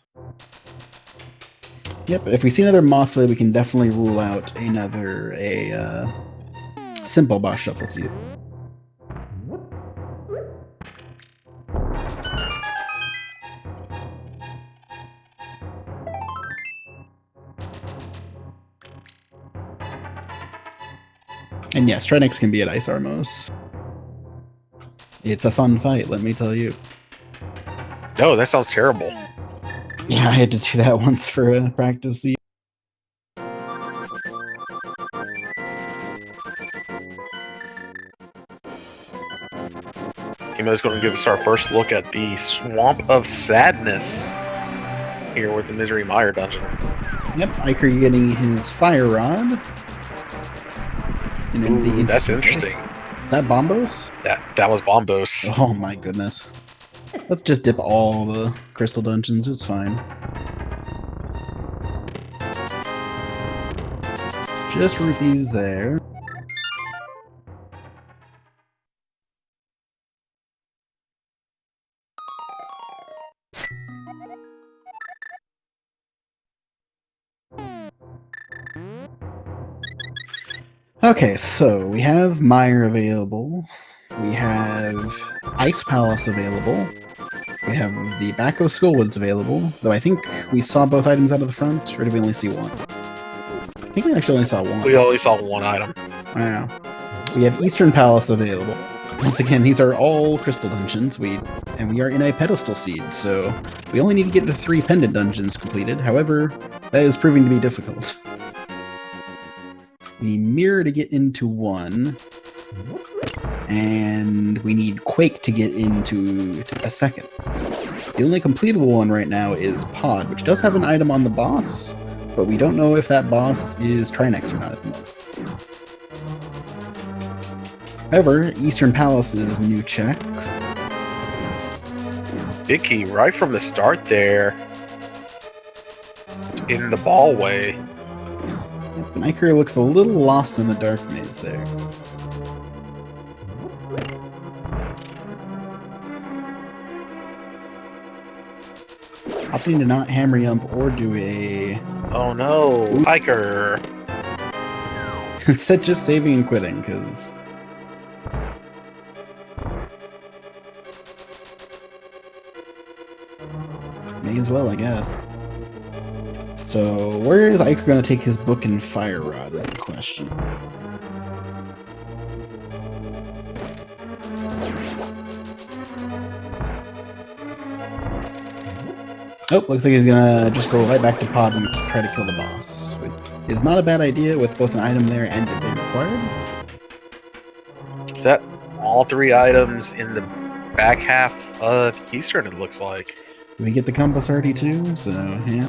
Yep. If we see another Mothula, we can definitely rule out a simple boss shuffle seed. And yes, Trinix can be at Ice Armos. It's a fun fight, let me tell you. No, that sounds terrible. Yeah, I had to do that once for a practice seed. Emo's going to give us our first look at the Swamp of Sadness here with the Misery Mire dungeon. Yep, Eykir getting his Fire Rod. And Ooh, that's interesting. Is that Bombos? That was Bombos. Oh my goodness. Let's just dip all the crystal dungeons, it's fine. Just rupees there. Okay, so we have Mire available. We have Ice Palace available. We have the Back of Skullwoods available, though I think we saw both items out of the front, or did we only see one? I think we actually only saw one. We only saw one item. Wow. We have Eastern Palace available. Once again, these are all crystal dungeons, and we are in a pedestal seed, so we only need to get the 3 pendant dungeons completed. However, that is proving to be difficult. We need Mirror to get into 1, and we need Quake to get into a 2nd. The only completable one right now is Pod, which does have an item on the boss, but we don't know if that boss is Trinix or not at the moment. However, Eastern Palace's new checks. Big key right from the start there. In the ballway. Yep, and Eykir looks a little lost in the dark maze there. Opting to not hammer jump or do a... Oh no, Eykir. Instead, just saving and quitting, because... May as well, I guess. So, where is Eykir going to take his book and fire rod is the question. Oh, looks like he's gonna just go right back to pod and try to kill the boss. Which is not a bad idea with both an item there and a big required. Is that all 3 items in the back half of Eastern, it looks like? We get the compass already too, so yeah.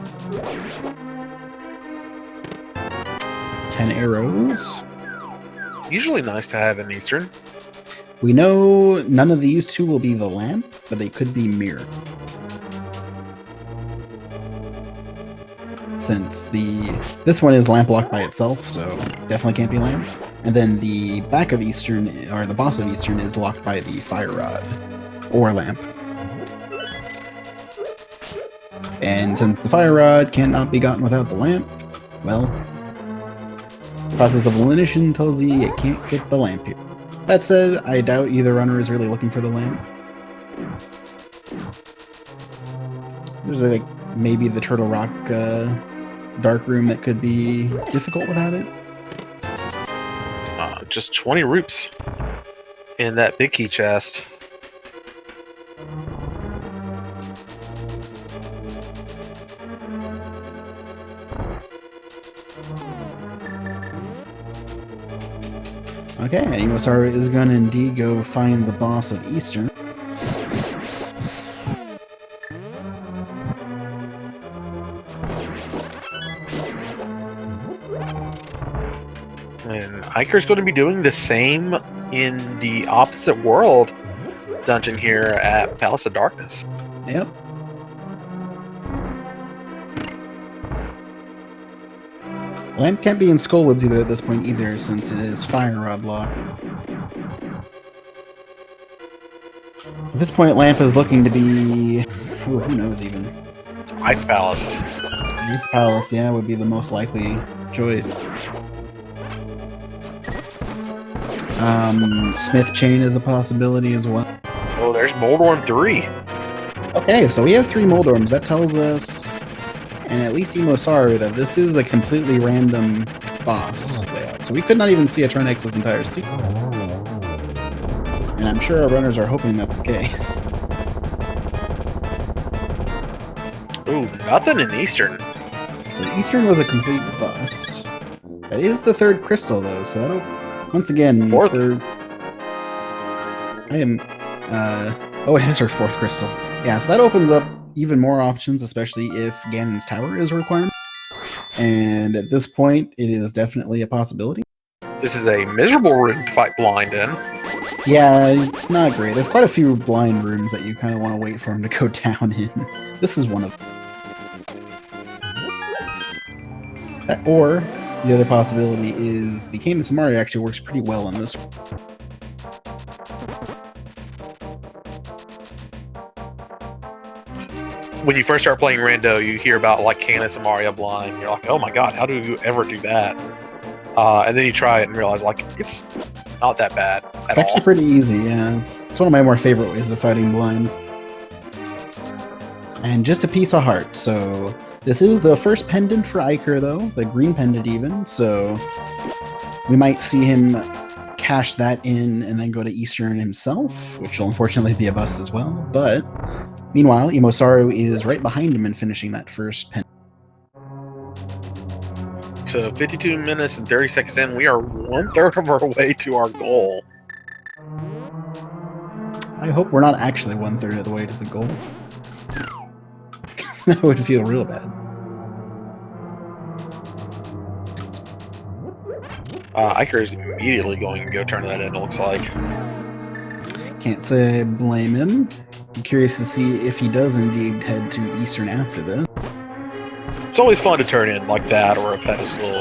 10 arrows. Usually nice to have in Eastern. We know none of these 2 will be the lamp, but they could be Mire. Since this one is lamp locked by itself, so definitely can't be lamp. And then the back of Eastern, or the boss of Eastern, is locked by the fire rod or lamp. And since the fire rod cannot be gotten without the lamp, well, process of elimination tells you it can't get the lamp here. That said, I doubt either runner is really looking for the lamp. There's like maybe the Turtle Rock dark room that could be difficult without it. Just 20 roops in that big key chest. Okay, EmoSaru is going to indeed go find the boss of Eastern. And Eykir's going to be doing the same in the opposite world dungeon here at Palace of Darkness. Yep. Lamp can't be in Skullwoods either at this point either, since it is fire rod lock. At this point, Lamp is looking to be... Ooh, who knows even? Ice Palace. Ice Palace, yeah, would be the most likely choice. Smith Chain is a possibility as well. Oh, there's Moldorm 3. Okay, so we have 3 Moldorms. That tells us, and at least EmoSaru, that this is a completely random boss layout. So we could not even see a Trinex this entire season. And I'm sure our runners are hoping that's the case. Ooh, nothing in Eastern. So Eastern was a complete bust. That is the 3rd crystal, though, so that'll... Once again, 4th. Oh, it is her 4th crystal. Yeah, so that opens up even more options, especially if Ganon's Tower is a requirement. And at this point, it is definitely a possibility. This is a miserable room to fight blind in. Yeah, it's not great. There's quite a few blind rooms that you kind of want to wait for him to go down in. This is one of them. Or the other possibility is the Cadence Mario actually works pretty well in this. When you first start playing Rando, you hear about like Canis and Mario blind. You're like, oh my god, how do you ever do that? And then you try it and realize like it's not that bad at all. It's actually pretty easy, yeah. It's one of my more favorite ways of fighting blind. And just a piece of heart, so this is the first pendant for Eykir, though, the green pendant even, so we might see him cash that in and then go to Eastern himself, which will unfortunately be a bust as well, but meanwhile, EmoSaru is right behind him in finishing that first pendant. So 52 minutes and 30 seconds in, we are 1/3 of our way to our goal. I hope we're not actually 1/3 of the way to the goal. That would feel real bad. Eykir is immediately going to go turn that in, it looks like. Can't say I blame him. I'm curious to see if he does indeed head to Eastern after this. It's always fun to turn in like that, or a pedestal,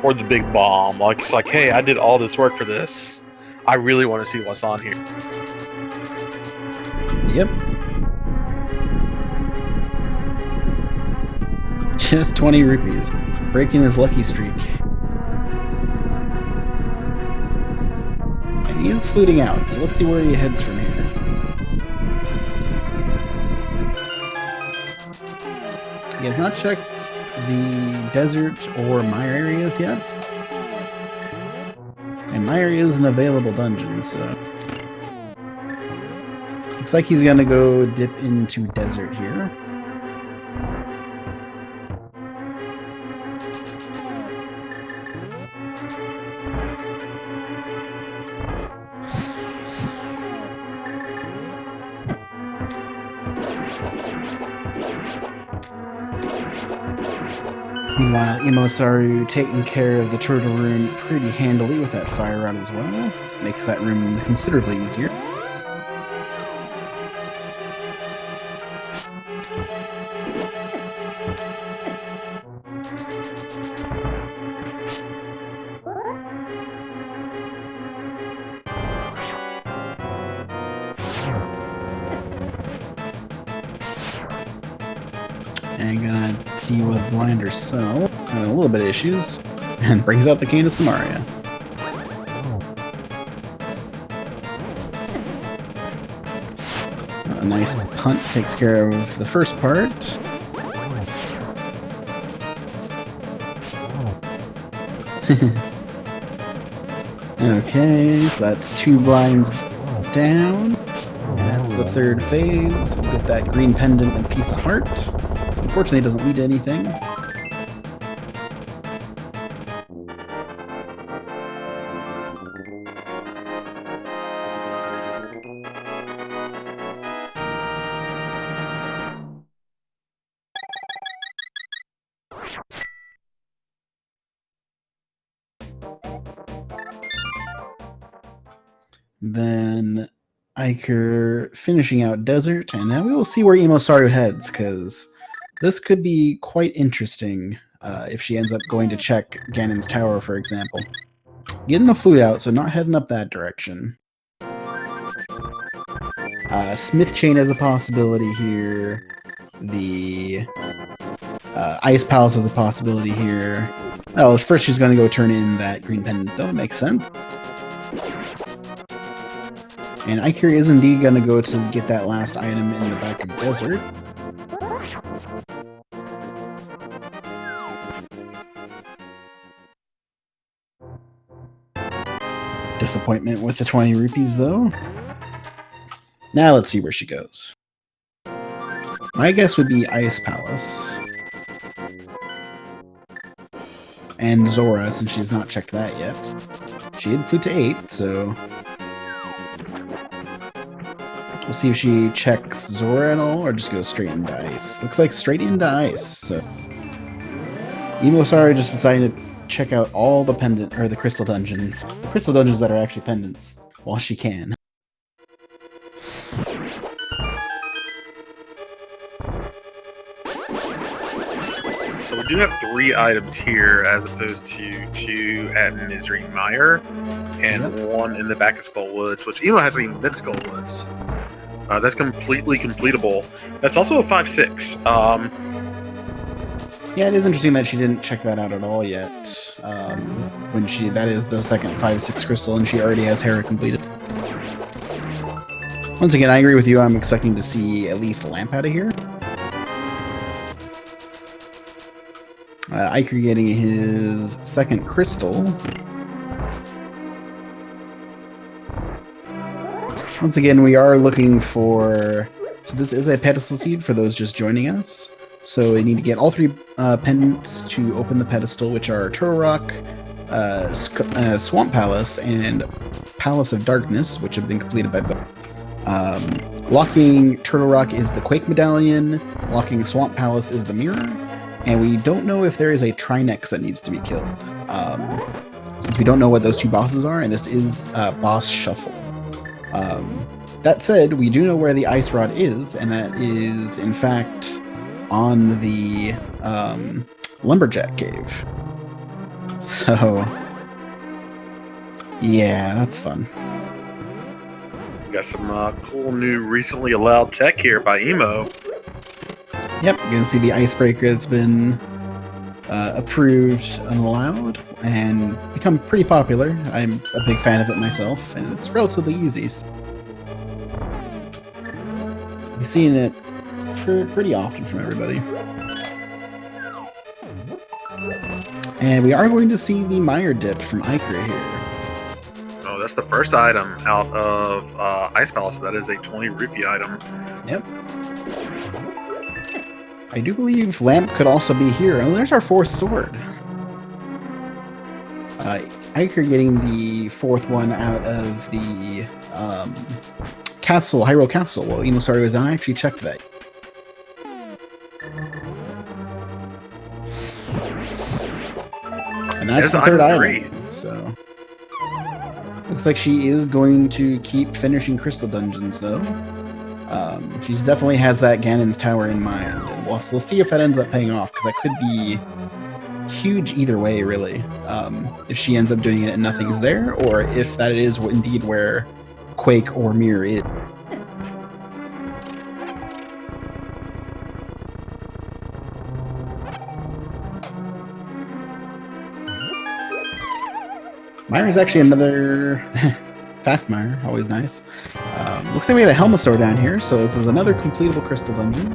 or the big bomb. Like, it's like, hey, I did all this work for this. I really want to see what's on here. Yep. Just 20 rupees. Breaking his lucky streak. And he is fluting out, so let's see where he heads from here. He has not checked the desert or Mire areas yet. And Mire is an available dungeon, so... Looks like he's gonna go dip into desert here. Meanwhile, EmoSaru taking care of the turtle room pretty handily with that fire rod as well. Makes that room considerably easier. And gonna deal with Blinder Cell, having a little bit of issues, and brings out the Cane of Samaria. A nice punt takes care of the first part. Okay, so that's 2 blinds down. That's the third phase. We'll get that green pendant and piece of heart. Unfortunately, it doesn't lead to anything. Then Eykir finishing out desert, and now we will see where EmoSaru heads, because this could be quite interesting if she ends up going to check Ganon's tower, for example. Getting the flute out, so not heading up that direction. Smith Chain is a possibility here. The Ice Palace is a possibility here. Oh, first she's going to go turn in that green pendant, though. It makes sense. And Eykir is indeed going to go to get that last item in the back of desert. Disappointment with the 20 rupees, though. Now let's see where she goes. My guess would be Ice Palace. And Zora, since she's not checked that yet. She did flute to 8, so... We'll see if she checks Zora at all, or just goes straight into Ice. Looks like straight into Ice, so... EmoSaru just decided to check out all the pendant, or the crystal dungeons. The crystal dungeons that are actually pendants, while she can. So we do have 3 items here, as opposed to 2 at Misery Mire, and 1 in the back of Skull Woods, which Emo hasn't even been to Skull Woods. That's completely completable. That's also a 5/6. Yeah, it is interesting that she didn't check that out at all yet. When that is the second 5/6 crystal, and she already has Hera completed. Once again, I agree with you. I'm expecting to see at least a lamp out of here. Eykir getting his second crystal. Once again, we are looking for... So this is a pedestal seed for those just joining us. So we need to get all 3 pendants to open the pedestal, which are Turtle Rock, Swamp Palace, and Palace of Darkness, which have been completed by both. Locking Turtle Rock is the Quake Medallion, locking Swamp Palace is the Mirror, and we don't know if there is a Trinex that needs to be killed. Since we don't know what those 2 bosses are, and this is Boss Shuffle. That said, we do know where the Ice Rod is, and that is, in fact, on the Lumberjack Cave. So, yeah, that's fun. We got some cool new recently allowed tech here by Emo. Yep, you can see the icebreaker that's been approved and allowed and become pretty popular. I'm a big fan of it myself, and it's relatively easy. We've seen it pretty often from everybody. And we are going to see the Mire dip from Eykir here. Oh, that's the first item out of Ice Palace. That is a 20 rupee item. Yep. I do believe Lamp could also be here. Oh, there's our fourth sword. Eykir getting the fourth one out of the castle, Hyrule Castle. Well, EmoSaru was on. I actually checked that. And that's the third item. So looks like she is going to keep finishing crystal dungeons, though. She definitely has that Ganon's Tower in mind, and we'll see if that ends up paying off, because that could be huge either way, really. If she ends up doing it and nothing's there, or if that is indeed where Quake or Mire is. Mire is actually another fast Mire, always nice. Looks like we have a EmoSaru down here, so this is another completable crystal dungeon.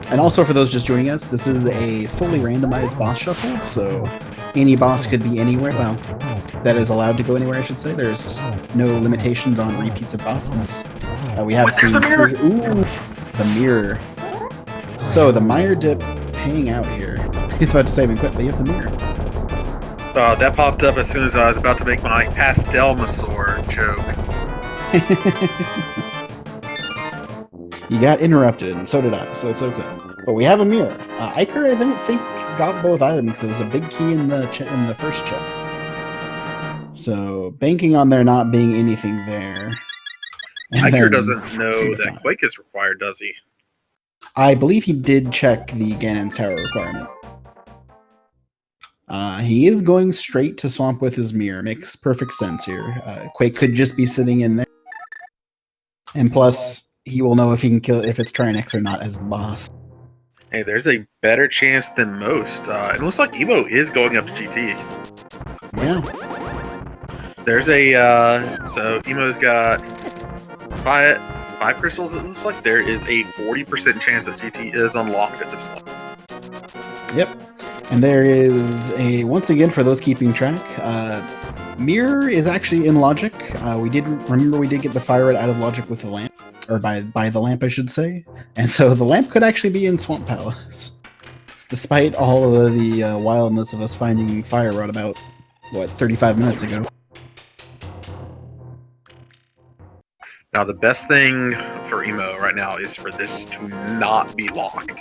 And also, for those just joining us, this is a fully randomized boss shuffle, so any boss could be anywhere. Well, that is allowed to go anywhere, I should say. There's no limitations on repeats of bosses. We have seen the mirror. Ooh, the mirror. So the Mire dip paying out here. He's about to save and quit, but you have the mirror. That popped up as soon as I was about to make my Pastelmasaur joke. You got interrupted, and so did I, so it's okay. But we have a mirror. Eykir, I don't think, got both items because there was a big key in the first check. So banking on there not being anything there. Eykir doesn't know that Quake is required, does he? I believe he did check the Ganon's Tower requirement. He is going straight to Swamp with his mirror. Makes perfect sense here. Quake could just be sitting in there. And plus, he will know if he can kill if it's Trinex or not as the boss. Hey, there's a better chance than most. It looks like Emo is going up to GT. Yeah. There's a so Emo's got five crystals. It looks like there is a 40% chance that GT is unlocked at this point. Yep. And there is a, once again, for those keeping track, Mire is actually in Logic. We did get the fire out of Logic with the lamp, or by the lamp, I should say. And so the lamp could actually be in Swamp Palace, despite all of the wildness of us finding fire rod about 35 minutes ago. Now, the best thing for Emo right now is for this to not be locked.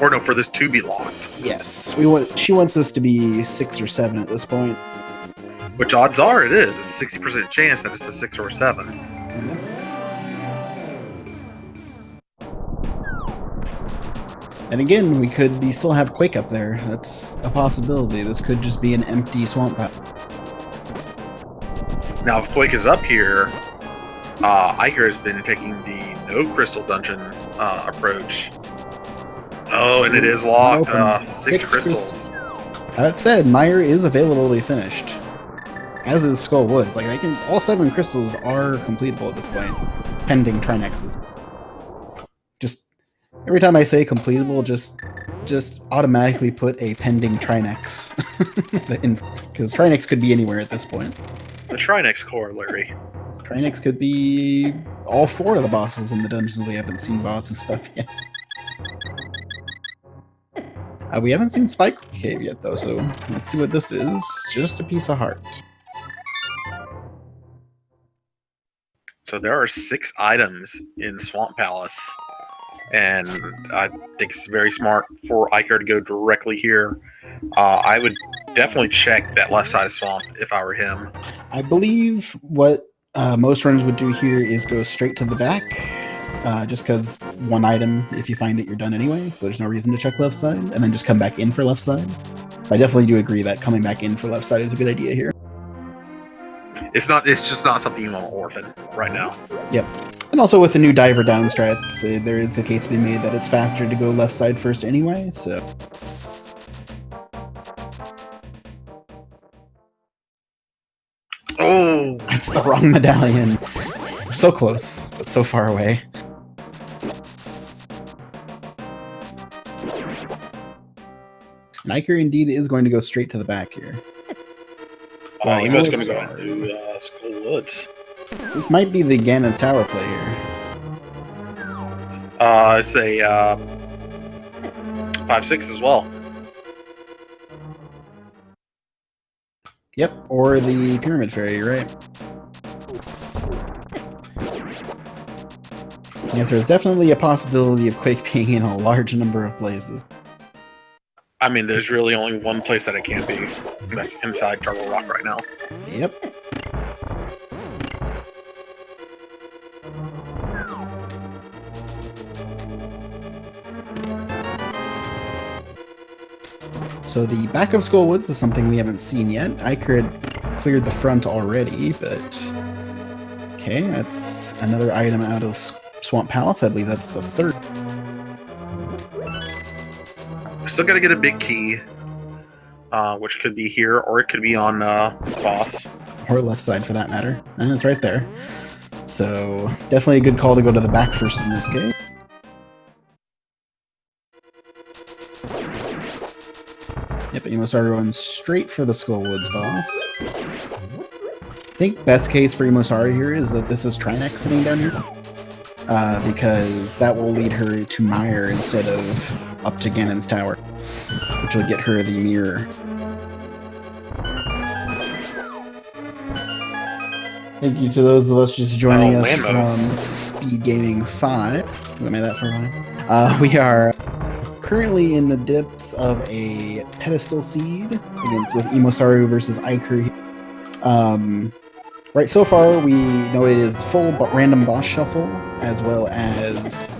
Or no, for this to be locked. Yes, she wants this to be 6 or 7 at this point. Which odds are it is. It's a 60% chance that it's a 6 or a 7. And again, we could still have Quake up there. That's a possibility. This could just be an empty swamp pack. Now, if Quake is up here, Eykir has been taking the no crystal dungeon approach. Oh, and it is locked. 6 crystals. That said, Mire is available to be finished, as is Skull Woods. Like, all 7 crystals are completable at this point, pending Trinexes. Just every time I say completable, just automatically put a pending Trinex, because Trinex could be anywhere at this point. The Trinex corollary. Trinex could be all 4 of the bosses in the dungeons we haven't seen bosses of yet. We haven't seen Spike Cave yet, though, so let's see what this is. Just a piece of heart. So there are 6 items in Swamp Palace, and I think it's very smart for Eykir to go directly here. I would definitely check that left side of Swamp if I were him. I believe what most runners would do here is go straight to the back. Just because 1 item, if you find it, you're done anyway, so there's no reason to check left side, and then just come back in for left side. But I definitely do agree that coming back in for left side is a good idea here. It's just not something you want to orphan right now. Yep. And also with the new diver down strats, there is a case to be made that it's faster to go left side first anyway, so... Oh, That's the wrong medallion. So close, but so far away. And Eykir indeed is going to go straight to the back here. Well, Emo's going to go EmoSaru. into School Woods. This might be the Ganon's Tower play here. It's a 5-6 as well. Yep, or the Pyramid Fairy, you're right. Yes, there's definitely a possibility of Quake being in a large number of places. I mean, there's really only one place that it can't be. And that's inside Turtle Rock right now. Yep. So the back of Skull Woods is something we haven't seen yet. Eykir had cleared the front already, but... Okay, that's another item out of Swamp Palace. I believe that's the third. Still got to get a big key, which could be here, or it could be on the boss. Or left side, for that matter. And it's right there. So, definitely a good call to go to the back first in this case. Yep, EmoSaru runs straight for the Skull Woods boss. I think best case for EmoSaru here is that this is Trinex sitting down here. Because that will lead her to Mire instead of up to Ganon's Tower, which will get her the mirror. Thank you to those of us just joining us from Speed Gaming 5. We made that for a while. We are currently in the depths of a pedestal seed with EmoSaru versus Eykir. Right, so far we know it is full random boss shuffle, as well as,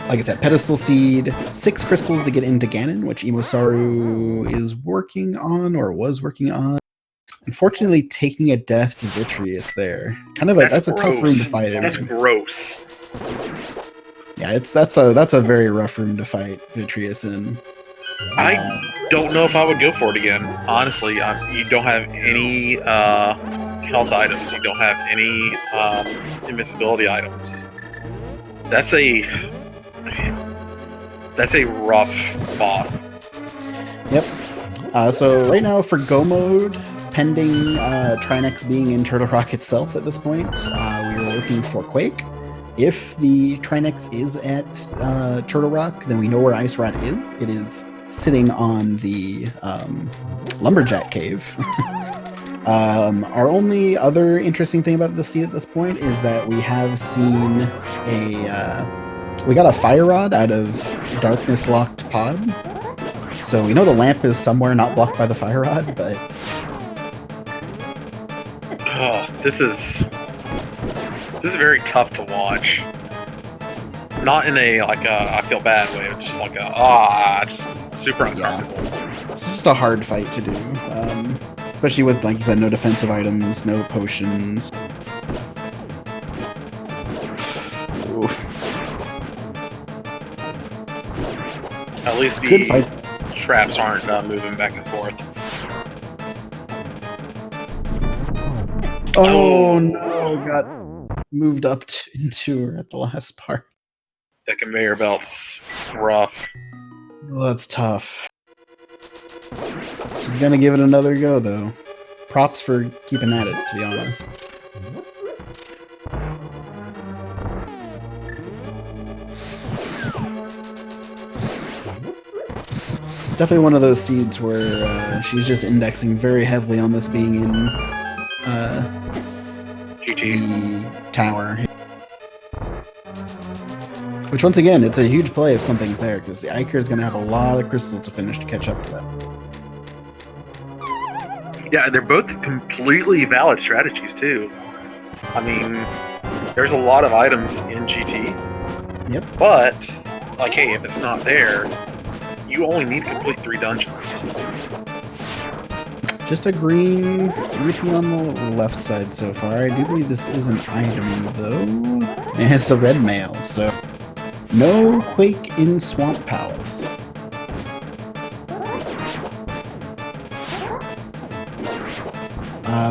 like I said, pedestal seed, 6 crystals to get into Ganon, which EmoSaru is working on, or was working on. Unfortunately, taking a death to Vitreous there. Kind of that's a tough room to fight in. That's gross. Yeah, that's a very rough room to fight Vitreous in. I don't know if I would go for it again. Honestly, you don't have any health items. You don't have any invincibility items. That's a rough boss. Yep. So right now for Go mode, pending Trinex being in Turtle Rock itself at this point, we are looking for Quake. If the Trinex is at Turtle Rock, then we know where Ice Rat is. It is sitting on the Lumberjack Cave. Our only other interesting thing about the seed at this point is that we have seen we got a fire rod out of Darkness Locked Pod. So we know the lamp is somewhere not blocked by the fire rod, but... Oh, this is very tough to watch. Not in a, I feel bad way. It's just like just super uncomfortable. Yeah. It's just a hard fight to do. Especially with, like you said, no defensive items, no potions. Ooh. At least the traps aren't moving back and forth. Oh no, got moved up into her at the last part. That conveyor belt's rough. Well, that's tough. She's gonna give it another go, though. Props for keeping at it, to be honest. It's definitely one of those seeds where she's just indexing very heavily on this being in the tower. Which, once again, it's a huge play if something's there, because the Eykir is going to have a lot of crystals to finish to catch up to that. Yeah, they're both completely valid strategies, too. I mean, there's a lot of items in GT. Yep. But, like, hey, if it's not there, you only need to complete 3 dungeons. Just a green rupee on the left side so far. I do believe this is an item, though. And it's the red mail, so... No Quake in Swamp Palace.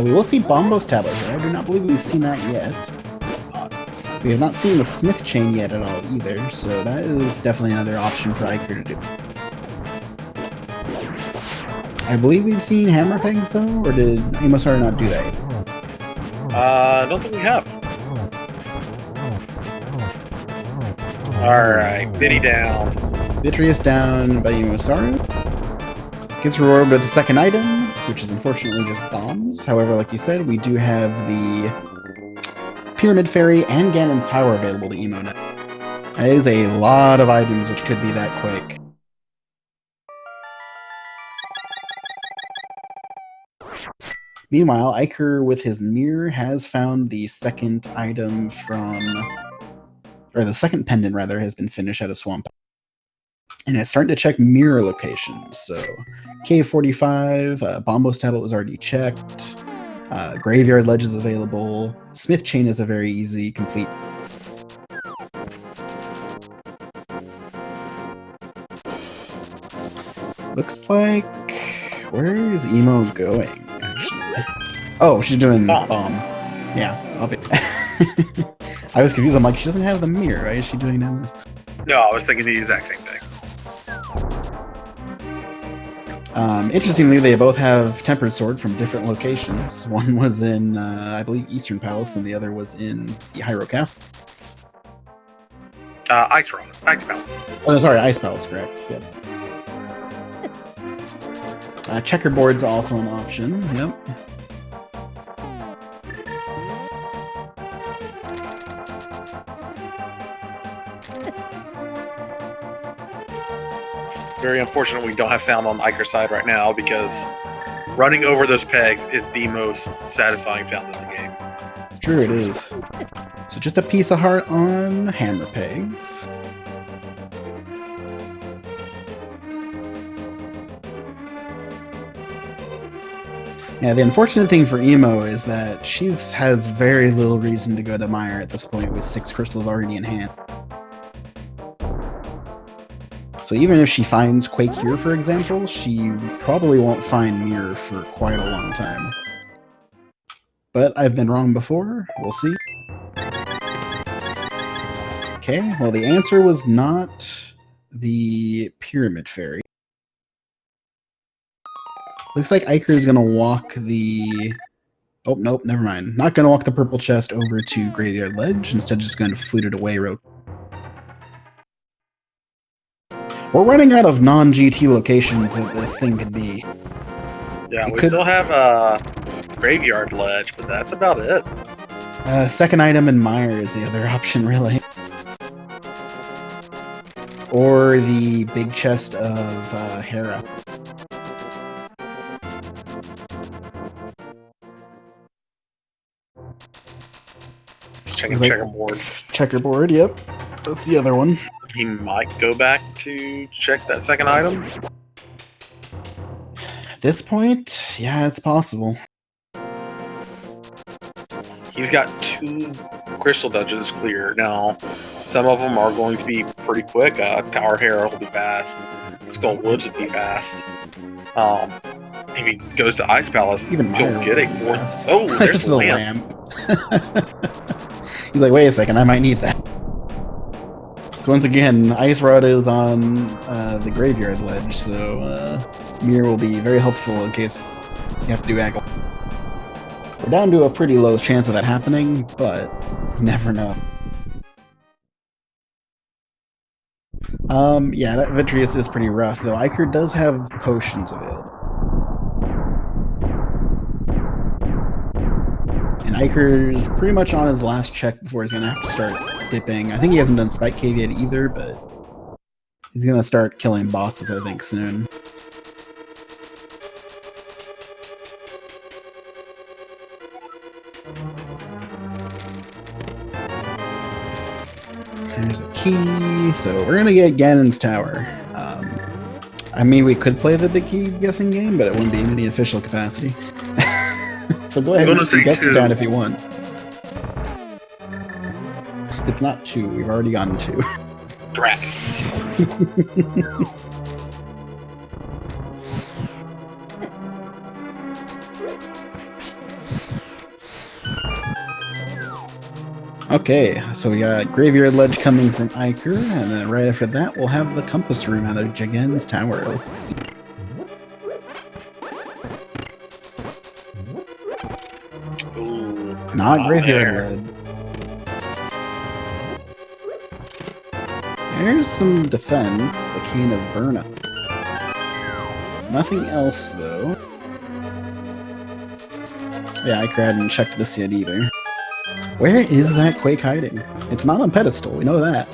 We will see Bombo's tablet here. I do not believe we've seen that yet. We have not seen the Smith chain yet at all either, so that is definitely another option for Eykir to do. I believe we've seen hammer pegs though, or did EmoSaru not do that? I don't think we have. Alright, Vinny down. Vitreous down by EmoSaru. Gets rewarded with the second item, which is unfortunately just bombs. However, like you said, we do have the Pyramid Fairy and Ganon's Tower available to Emo now. That is a lot of items which could be that quick. Meanwhile, Eykir with his mirror has found the second item or the second pendant rather, has been finished at a swamp. And it's starting to check mirror locations. So K45, Bombo's tablet was already checked. Graveyard Ledge is available. Smith Chain is a very easy, complete. Looks like... Where is Emo going, actually? Oh, she's doing bomb. Yeah, I was confused. I'm like, she doesn't have the mirror. Why is she doing this? No, I was thinking the exact same thing. Interestingly, they both have Tempered Sword from different locations. One was in, I believe, Eastern Palace, and the other was in the Hyrule Castle. Ice Palace. Oh, no, sorry, Ice Palace, correct. Yep. Checkerboard's also an option. Yep. Very unfortunate we don't have sound on Eykir's side right now because running over those pegs is the most satisfying sound in the game. True, it is. So just a piece of heart on hammer pegs. Yeah, the unfortunate thing for Emo is that she has very little reason to go to Mire at this point with 6 crystals already in hand. So even if she finds Quake here, for example, she probably won't find Mirror for quite a long time. But I've been wrong before. We'll see. Okay, well the answer was not the Pyramid Fairy. Looks like Eykir is going to walk the... Oh, nope, never mind. Not going to walk the purple chest over to Graveyard Ledge. Instead, just going to flute it away real. We're running out of non-GT locations that this thing could be. Yeah, we still have Graveyard Ledge, but that's about it. Second item in Mire is the other option, really. Or the big chest of Hera. Checking checkerboard. Checkerboard, yep. That's the other one. He might go back to check that second item. At this point, yeah, it's possible. He's got 2 crystal dungeons clear now. Some of them are going to be pretty quick. Tower Hera will be fast. Skull Woods will be fast. If he goes to Ice Palace, Even he'll get a 4th. Oh, there's There's the lamp. He's like, wait a second, I might need that. So once again, Ice Rod is on the Graveyard Ledge, so Mirror will be very helpful in case you have to do angle. We're down to a pretty low chance of that happening, but you never know. Yeah, that Vitreous is pretty rough, though. Eykir does have potions available. And Eykir is pretty much on his last check before he's going to have to start dipping. I think he hasn't done Spike Cave yet either, but he's going to start killing bosses, I think, soon. There's a key. So we're going to get Ganon's Tower. I mean, we could play the big key guessing game, but it wouldn't be in any official capacity. So go ahead and guess it down if you want. It's not 2. We've already gotten 2. Drats. Okay, so we got Graveyard Ledge coming from Eykir, and then right after that, we'll have the Compass Room out of Jagan's Tower. Let's see. Ooh, Not Graveyard there. Ledge. There's some defense, the Cane of Burnup. Nothing else, though. Yeah, Eykir hadn't checked this yet either. Where is that Quake hiding? It's not on pedestal, we know that.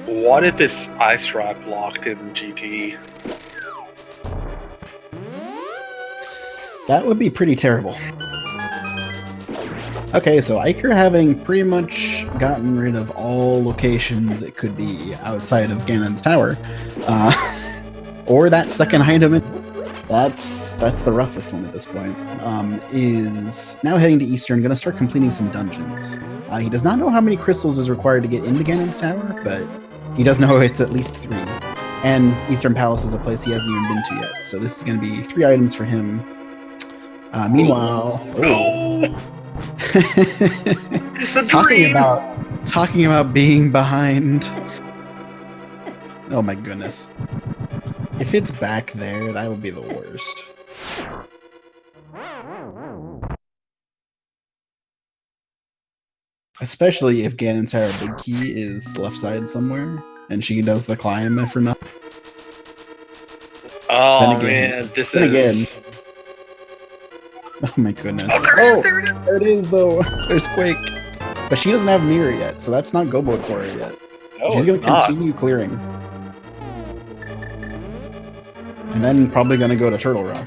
What if it's Ice Rock locked in GT? That would be pretty terrible. Okay, so Eykir having pretty much gotten rid of all locations it could be outside of Ganon's Tower, or that second item, that's the roughest one at this point, is now heading to Eastern, going to start completing some dungeons. He does not know how many crystals is required to get into Ganon's Tower, but he does know it's at least 3. And Eastern Palace is a place he hasn't even been to yet, so this is going to be 3 items for him. Meanwhile... No! talking about being behind. Oh my goodness. If it's back there, that would be the worst. Especially if Ganon's Tower Big Key is left side somewhere, and she does the climb for nothing. Oh man, this is... Again. Oh my goodness. Oh, there it is though. There's Quake. But she doesn't have Mirror yet, so that's not go mode for her yet. No, she's going to continue clearing. And then probably going to go to Turtle Rock.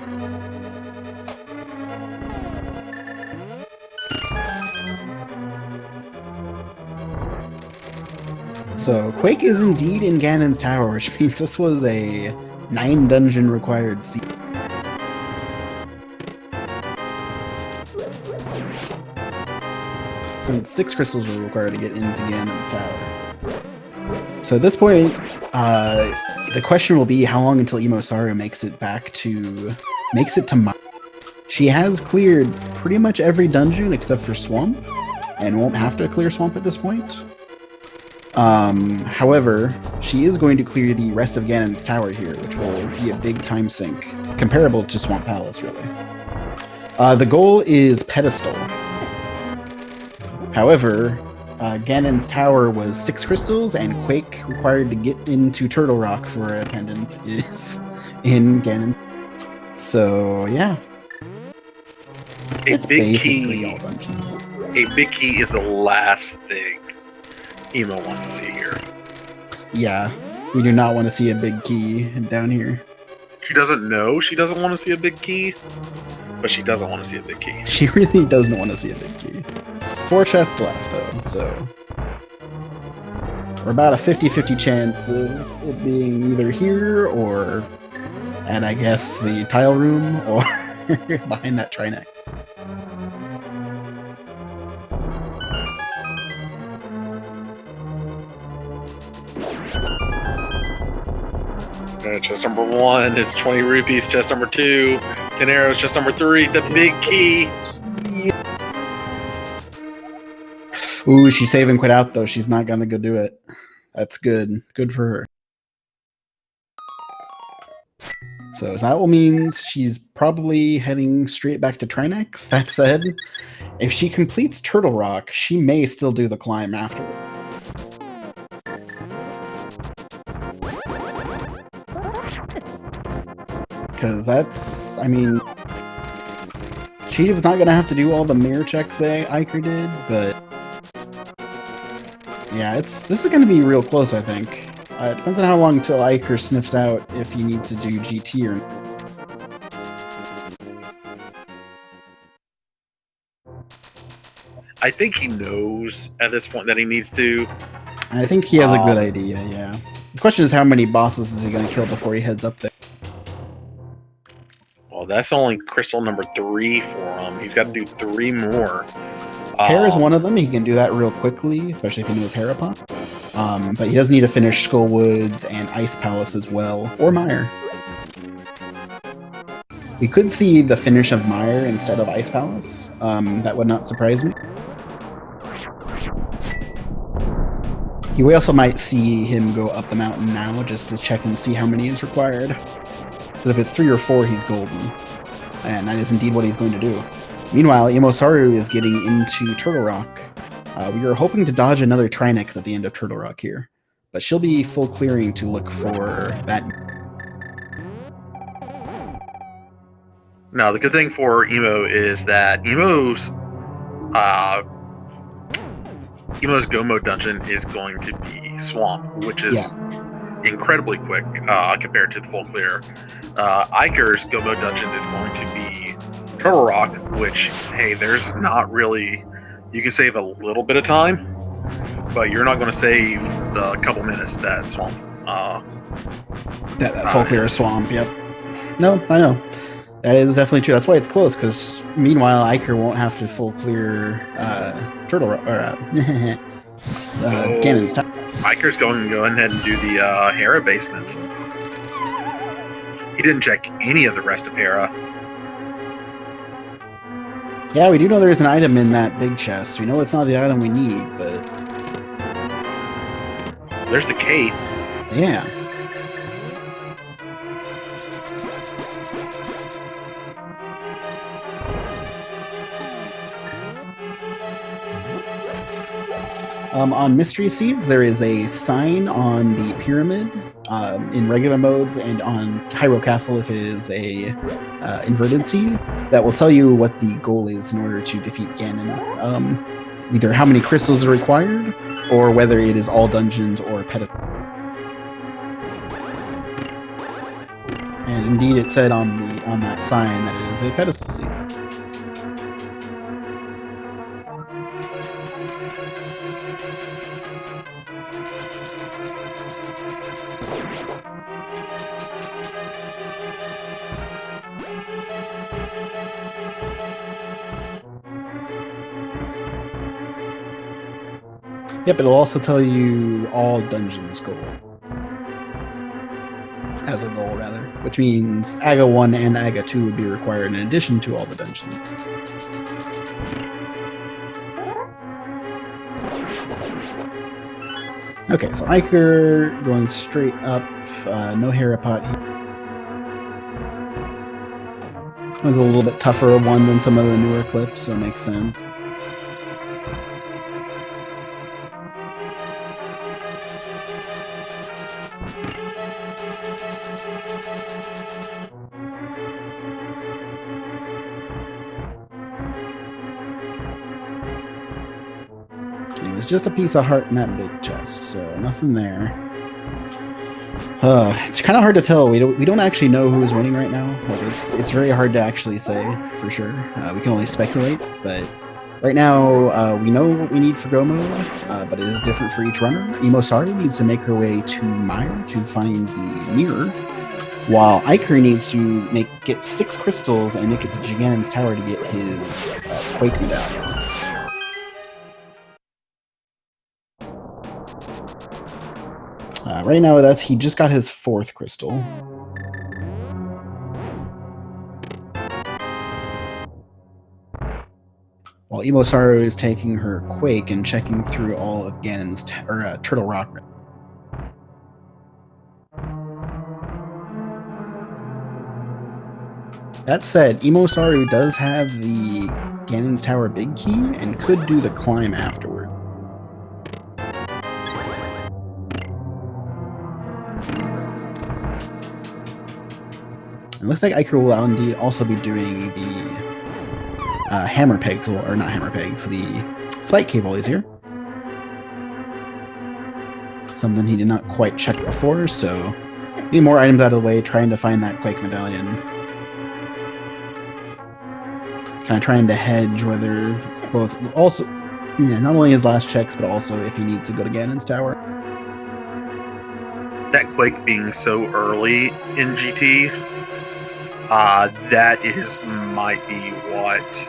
So Quake is indeed in Ganon's Tower, which means this was a 9 dungeon required seed. Since 6 crystals were required to get into Ganon's Tower. So at this point, the question will be how long until EmoSaru makes it to Mine. She has cleared pretty much every dungeon except for Swamp, and won't have to clear Swamp at this point. However, she is going to clear the rest of Ganon's Tower here, which will be a big time sink, comparable to Swamp Palace, really. The goal is Pedestal. However, Ganon's Tower was 6 crystals, and Quake required to get into Turtle Rock for a pendant is in Ganon. So, yeah. It's basically all dungeons. A big key is the last thing Emo wants to see here. Yeah, we do not want to see a big key down here. She doesn't know she doesn't want to see a big key, but she doesn't want to see a big key. She really doesn't want to see a big key. 4 chests left, though, so... We're about a 50-50 chance of it being either here, or at, I guess, the tile room, or behind that Trineck. Chest number 1 is 20 rupees. Chest number 2, 10 arrows. Chest number 3, the big key. Ooh, she's saving quite out, though. She's not gonna go do it. That's good. Good for her. So that will mean she's probably heading straight back to Trinex. That said, if she completes Turtle Rock, she may still do the climb afterward. Because that's, I mean, she was not going to have to do all the mirror checks that Eykir did, but yeah, this is going to be real close, I think. It depends on how long until Eykir sniffs out if you need to do GT or not. I think he knows at this point that he needs to. I think he has a good idea, yeah. The question is how many bosses is he going to kill before he heads up there? Well, that's only crystal number 3 for him. He's got to do 3 more. Hera's one of them. He can do that real quickly, especially if he knows Hera Pop. But he does need to finish Skullwoods and Ice Palace as well, or Mire. We could see the finish of Mire instead of Ice Palace. That would not surprise me. We also might see him go up the mountain now just to check and see how many is required. Because if it's 3 or 4, he's golden. And that is indeed what he's going to do. Meanwhile, EmoSaru is getting into Turtle Rock. We are hoping to dodge another Trinix at the end of Turtle Rock here. But she'll be full clearing to look for that. Now, the good thing for Emo is that Emo's Gomo dungeon is going to be Swamp, which is incredibly quick compared to the full clear. Eykir's Gomo dungeon is going to be Turtle Rock, which, hey, there's not really... You can save a little bit of time, but you're not going to save the couple minutes that Swamp... that full clear Swamp, yep. No, I know. That is definitely true. That's why it's close, because meanwhile, Eykir won't have to full clear Turtle or Ganon's tower. Eykir's going to go ahead and do the Hera basement. He didn't check any of the rest of Hera. Yeah, we do know there's an item in that big chest. We know it's not the item we need, but... There's the cape. Yeah. On Mystery Seeds, there is a sign on the pyramid in regular modes, and on Hyrule Castle if it is a inverted seed, that will tell you what the goal is in order to defeat Ganon. Either how many crystals are required, or whether it is all dungeons or pedestal. And indeed, it said on that sign that it is a pedestal seed. Yep, it'll also tell you all dungeons goal. As a goal, rather. Which means Aga 1 and Aga 2 would be required in addition to all the dungeons. Okay, so Eykir going straight up. No Hera pot here. It was a little bit tougher one than some of the newer clips, so it makes sense. It was just a piece of heart in that big chest, so nothing there. It's kind of hard to tell. We don't actually know who's winning right now. Like it's very hard to actually say for sure. We can only speculate, but right now we know what we need for Gomo, but it is different for each runner. EmoSaru needs to make her way to Mire to find the mirror, while Eykir needs to get 6 crystals and make it to Ganon's tower to get his Quake medallion. Right now, he just got his 4th crystal. While EmoSaru is taking her Quake and checking through all of Ganon's Turtle Rock. That said, EmoSaru does have the Ganon's Tower big key and could do the climb afterward. It looks like Eykir will indeed also be doing the hammer pegs, or not hammer pegs, the spike cave while he's here. Something he did not quite check before, so need more items out of the way, trying to find that Quake medallion. Kind of trying to hedge whether both, also, not only his last checks, but also if he needs to go to Ganon's tower. That Quake being so early in GT, that might be what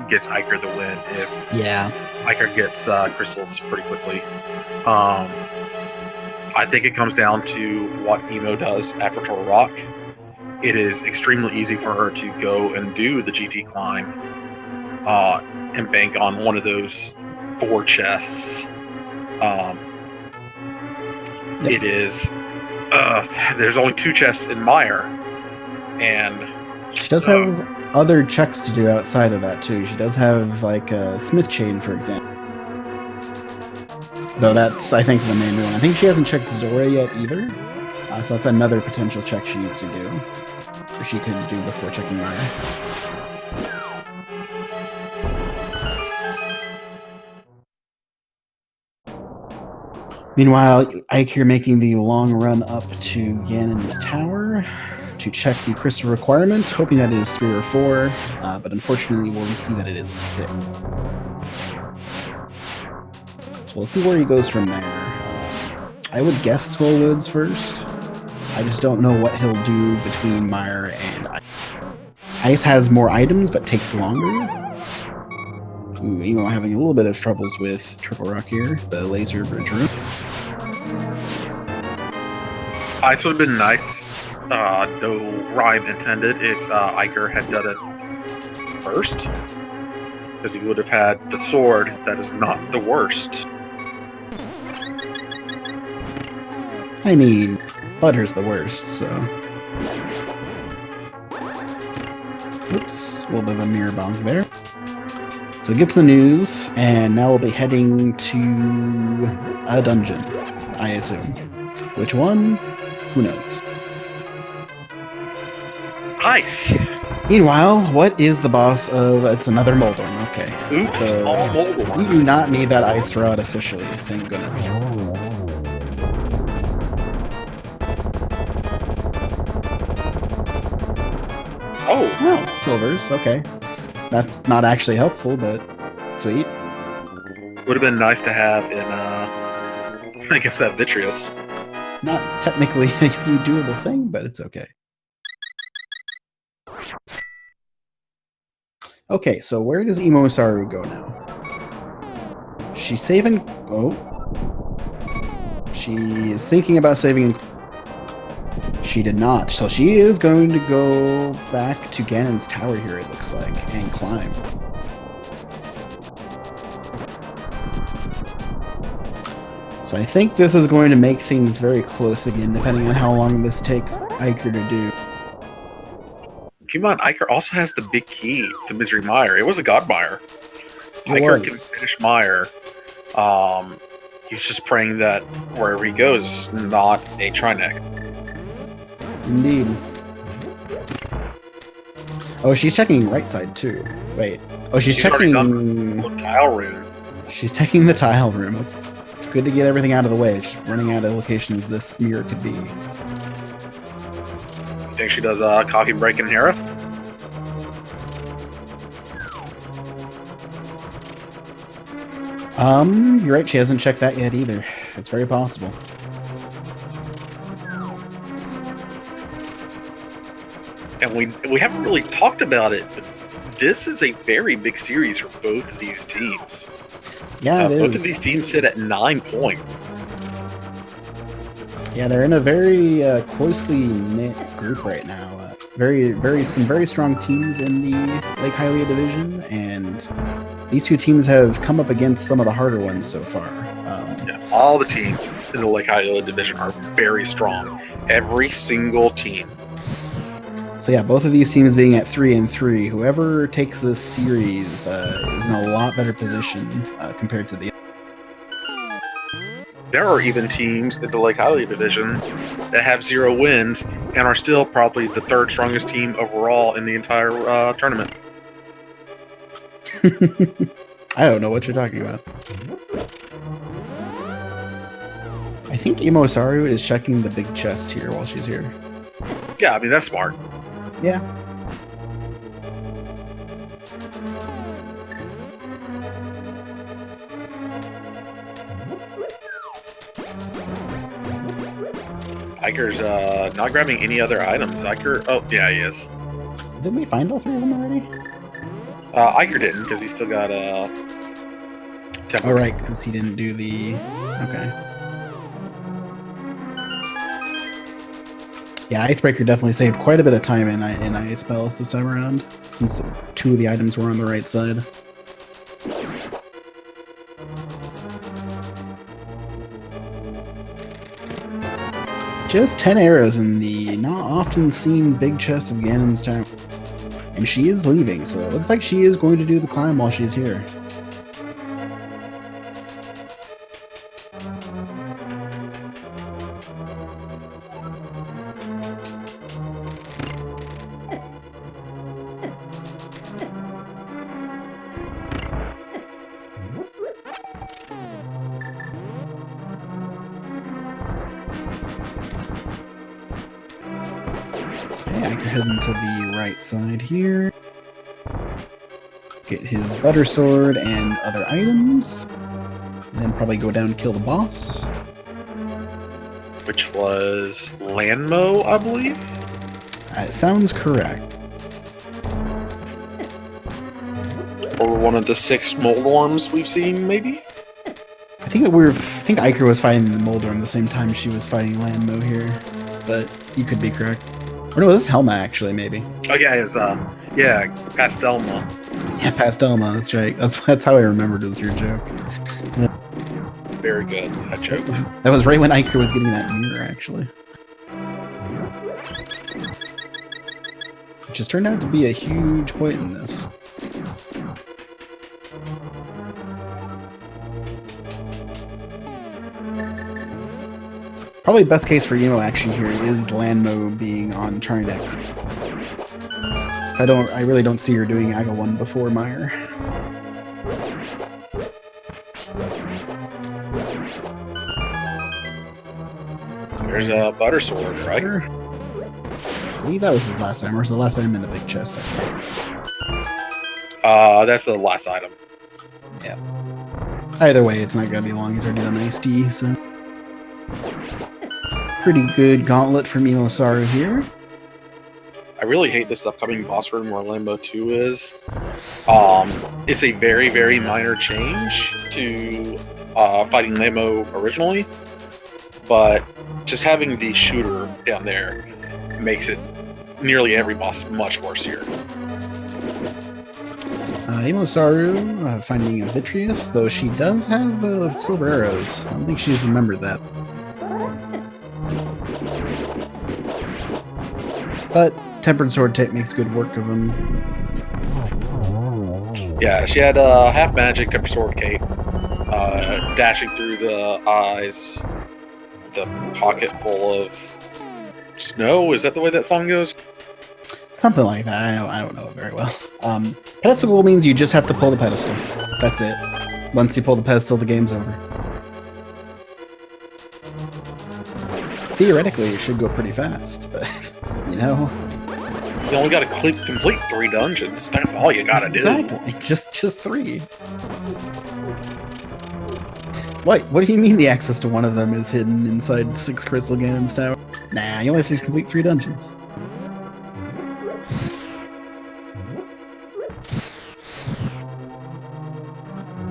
gets Eykir the win if Yeah. Eykir gets crystals pretty quickly. I think it comes down to what Emo does after Turtle Rock. It is extremely easy for her to go and do the GT climb and bank on one of those 4 chests. Yep. It is there's only 2 chests in Mire, and She does have other checks to do outside of that too. She does have like a smith chain, for example. Though that's, I think, the main one. I think she hasn't checked Zora yet either. So that's another potential check she needs to do. Or she could do before checking Mire. Meanwhile, Eykir making the long run up to Ganon's tower to check the crystal requirement, hoping that it is 3 or 4, but unfortunately we'll see that it is 6. So we'll see where he goes from there. I would guess Skullwoods first. I just don't know what he'll do between Mire and Ice. Ice has more items, but takes longer. Ooh, Emo having a little bit of troubles with Triple Rock here, the laser bridge room. Ice would have been nice, no rhyme intended, if Eykir had done it first. Because he would have had the sword that is not the worst. I mean, Butter's the worst, so... Oops, a little bit of a mirror bonk there. So it gets the news, and now we'll be heading to a dungeon, I assume. Which one? Who knows? Ice! Meanwhile, what is the boss of... It's another Moldorm, okay. Oops, So, all Moldorms. we do not need that ice rod officially, thank goodness. Oh! Oh, silvers, okay. That's not actually helpful, but sweet. Would have been nice to have in, I guess that Vitreous. Not technically a doable thing, but it's okay. Okay, so where does EmoSaru go now? She's saving... Oh. She is thinking about saving... She did not, so she is going to go back to Ganon's tower here, it looks like, and climb. So I think this is going to make things very close again, depending on how long this takes Eykir to do. Keep in mind, Eykir also has the big key to Misery Mire. It was a God Mire. Eykir can finish Mire. He's just praying that wherever he goes, not a Trineck. Indeed. Oh, she's checking right side too. Wait. Oh, she's checking the tile room. She's checking the tile room. It's good to get everything out of the way. She's running out of locations this mirror could be. You think she does copy break in Hera? You're right, she hasn't checked that yet either. It's very possible. And we haven't really talked about it, but this is a very big series for both of these teams. Yeah, it is. Both of these teams sit at 9 points. Yeah, they're in a very closely knit group right now. Some very strong teams in the Lake Hylia division, and these two teams have come up against some of the harder ones so far. Yeah, all the teams in the Lake Hylia division are very strong. Every single team. So yeah, both of these teams being at 3-3, whoever takes this series is in a lot better position compared to the. There are even teams in the Lake Hylia division that have 0 wins and are still probably the 3rd strongest team overall in the entire tournament. I don't know what you're talking about. I think EmoSaru is checking the big chest here while she's here. Yeah, I mean, that's smart. Yeah. Eykir's not grabbing any other items. Eykir, oh, yeah, he is. Didn't we find all 3 of them already? Eykir didn't, because he still got Oh, right, because he didn't do the... Okay. Yeah, Icebreaker definitely saved quite a bit of time in Ice spells this time around, since 2 of the items were on the right side. Just 10 arrows in the not often seen big chest of Ganon's tower. And she is leaving, so it looks like she is going to do the climb while she's here. Okay, I can head into the right side here. Get his butter sword and other items. And then probably go down and kill the boss. Which was Landmo, I believe? It sounds correct. Or one of the 6 Moldorms we've seen, maybe? I think Eykir was fighting the Moldorm the same time she was fighting Landmo here. But you could be correct. Or no, this is Helma, actually, maybe. Oh, yeah, it was, Pastelma. Yeah, Pastelma, that's right. That's how I remembered it was your joke. Very good, that joke. That was right when Eykir was getting that mirror, actually. Which has turned out to be a huge point in this. Probably best case for Emo action here is Landmo being on Trinex. So I really don't see her doing Aga 1 before Mire. There's a butter sword, right? I believe that was his last item, or was the last item in the big chest? That's the last item. Yeah. Either way, it's not gonna be long. He's already done Ice Tea, so... Pretty good gauntlet from EmoSaru here. I really hate this upcoming boss room where Lambo 2 is. It's a very, very minor change to fighting Lambo originally, but just having the shooter down there makes it nearly every boss much worse here. EmoSaru finding a Vitreous, though she does have silver arrows. I don't think she's remembered that. But Tempered Sword Tape makes good work of him. Yeah, she had half magic, Tempered Sword Cape, dashing through the eyes, the pocket full of snow. Is that the way that song goes? Something like that. I don't know it very well. Pedestal means you just have to pull the pedestal. That's it. Once you pull the pedestal, the game's over. Theoretically, it should go pretty fast, but, you know... You only gotta complete 3 dungeons. That's all you gotta do. Exactly. Just 3. What do you mean the access to one of them is hidden inside 6 Crystal Ganon's tower? Nah, you only have to complete 3 dungeons.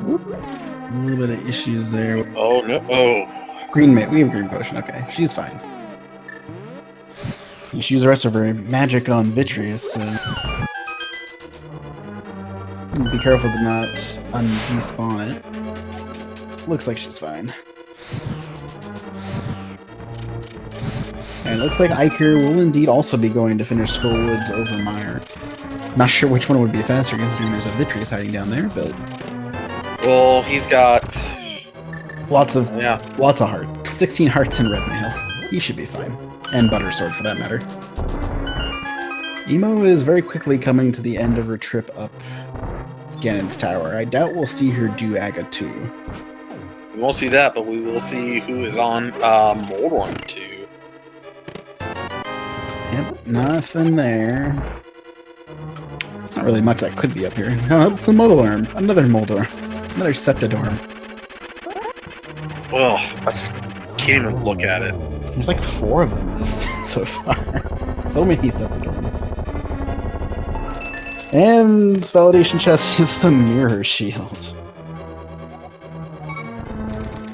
A little bit of issues there. Oh, no. Oh. Green mate. We have green potion. Okay, she's fine. She used the rest of her magic on Vitreous, so... Be careful to not undespawn it. Looks like she's fine. And it looks like Eykir will indeed also be going to finish Skullwoods over Mire. Not sure which one would be faster, considering there's a Vitreous hiding down there, but... Well, he's got... Lots of hearts. 16 hearts in red mail. He should be fine. And butter sword, for that matter. Emo is very quickly coming to the end of her trip up Ganon's tower. I doubt we'll see her do Aga 2. We won't see that, but we will see who is on Moldorm 2. Yep, nothing there. There's not really much that could be up here. Oh, it's a Moldorm. Another Moldorm. Another Septidorm. Well, can't even look at it. There's like 4 of them so far. So many Septidorms. And this validation chest is the mirror shield.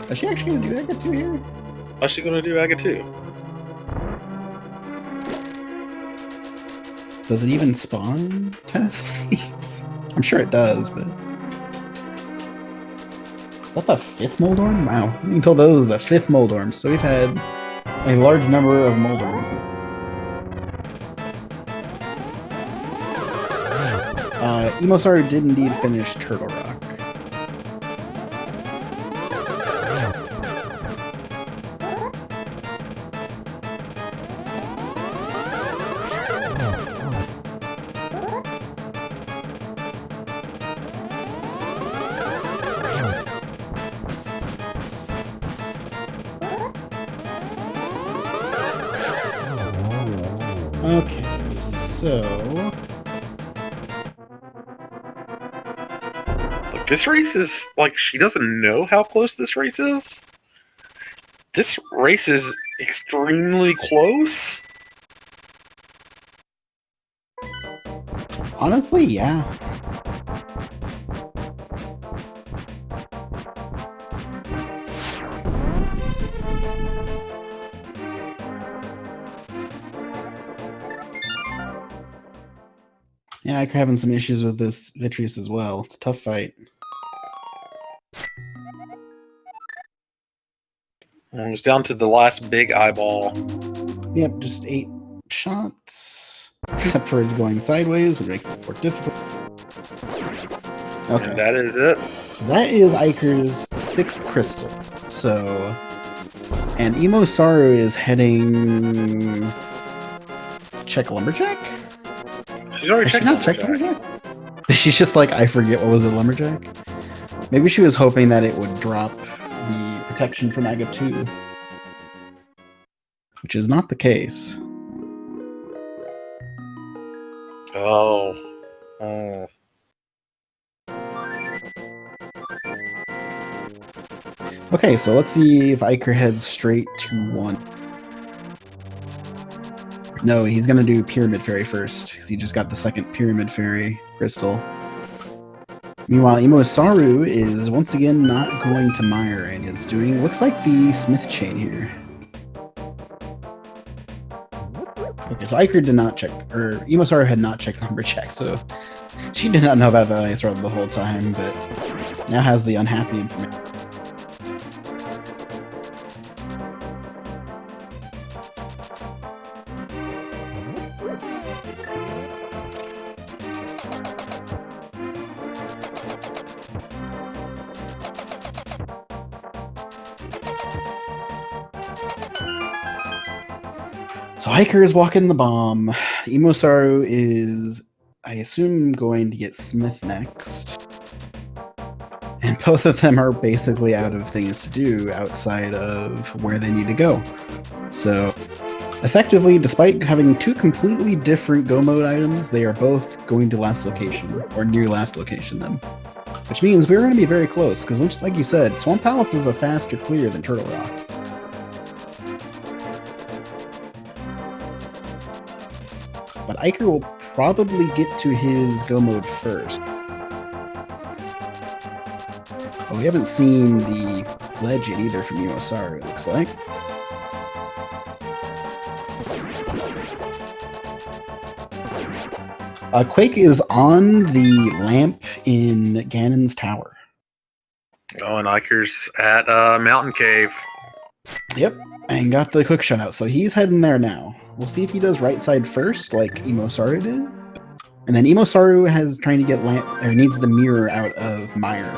Is she actually gonna do Aga 2 here? What's she gonna do Aga 2? Does it even spawn tennis seeds? I'm sure it does, but... Is that the 5th Moldorm? Wow. You can tell those are the 5th Moldorm, so we've had a large number of Moldorms. EmoSaru did indeed finish Turtle Rock. Okay, so... Like, this race is... Like, she doesn't know how close this race is? This race is extremely close? Honestly, yeah. Yeah, I'm having some issues with this Vitreous as well. It's a tough fight. It's down to the last big eyeball. Yep, just 8 shots. Except for it's going sideways, which makes it more difficult. Okay. And that is it. So that is Eykir's 6th crystal. So... And EmoSaru is heading... Check Lumberjack? She's already Has she checked not checked Lumberjack. Lumberjack? She's just like, I forget what was it, Lumberjack? Maybe she was hoping that it would drop the protection from Aga 2. Which is not the case. Oh. Okay, so let's see if Eykir heads straight to 1. No, he's gonna do Pyramid Fairy first, because he just got the 2nd Pyramid Fairy crystal. Meanwhile, EmoSaru is once again not going to Mire and is doing, looks like the Smith Chain here. Okay, so Eykir did not check, or EmoSaru had not checked Lumberjack, so she did not know about the Ice Rod the whole time, but now has the unhappy information. So Eykir is walking the bomb. EmoSaru is, I assume, going to get Smith next. And both of them are basically out of things to do outside of where they need to go. So, effectively, despite having 2 completely different Go Mode items, they are both going to last location, or near last location then. Which means we're going to be very close, because like you said, Swamp Palace is a faster clear than Turtle Rock. But Eykir will probably get to his Go Mode first. Oh, we haven't seen the ledge yet either from EmoSaru, it looks like. Quake is on the lamp in Ganon's tower. Oh, and Eykir's at Mountain Cave. Yep, and got the hook shot out, so he's heading there now. We'll see if he does right side first, like EmoSaru did. And then EmoSaru has trying to get needs the mirror out of Mire,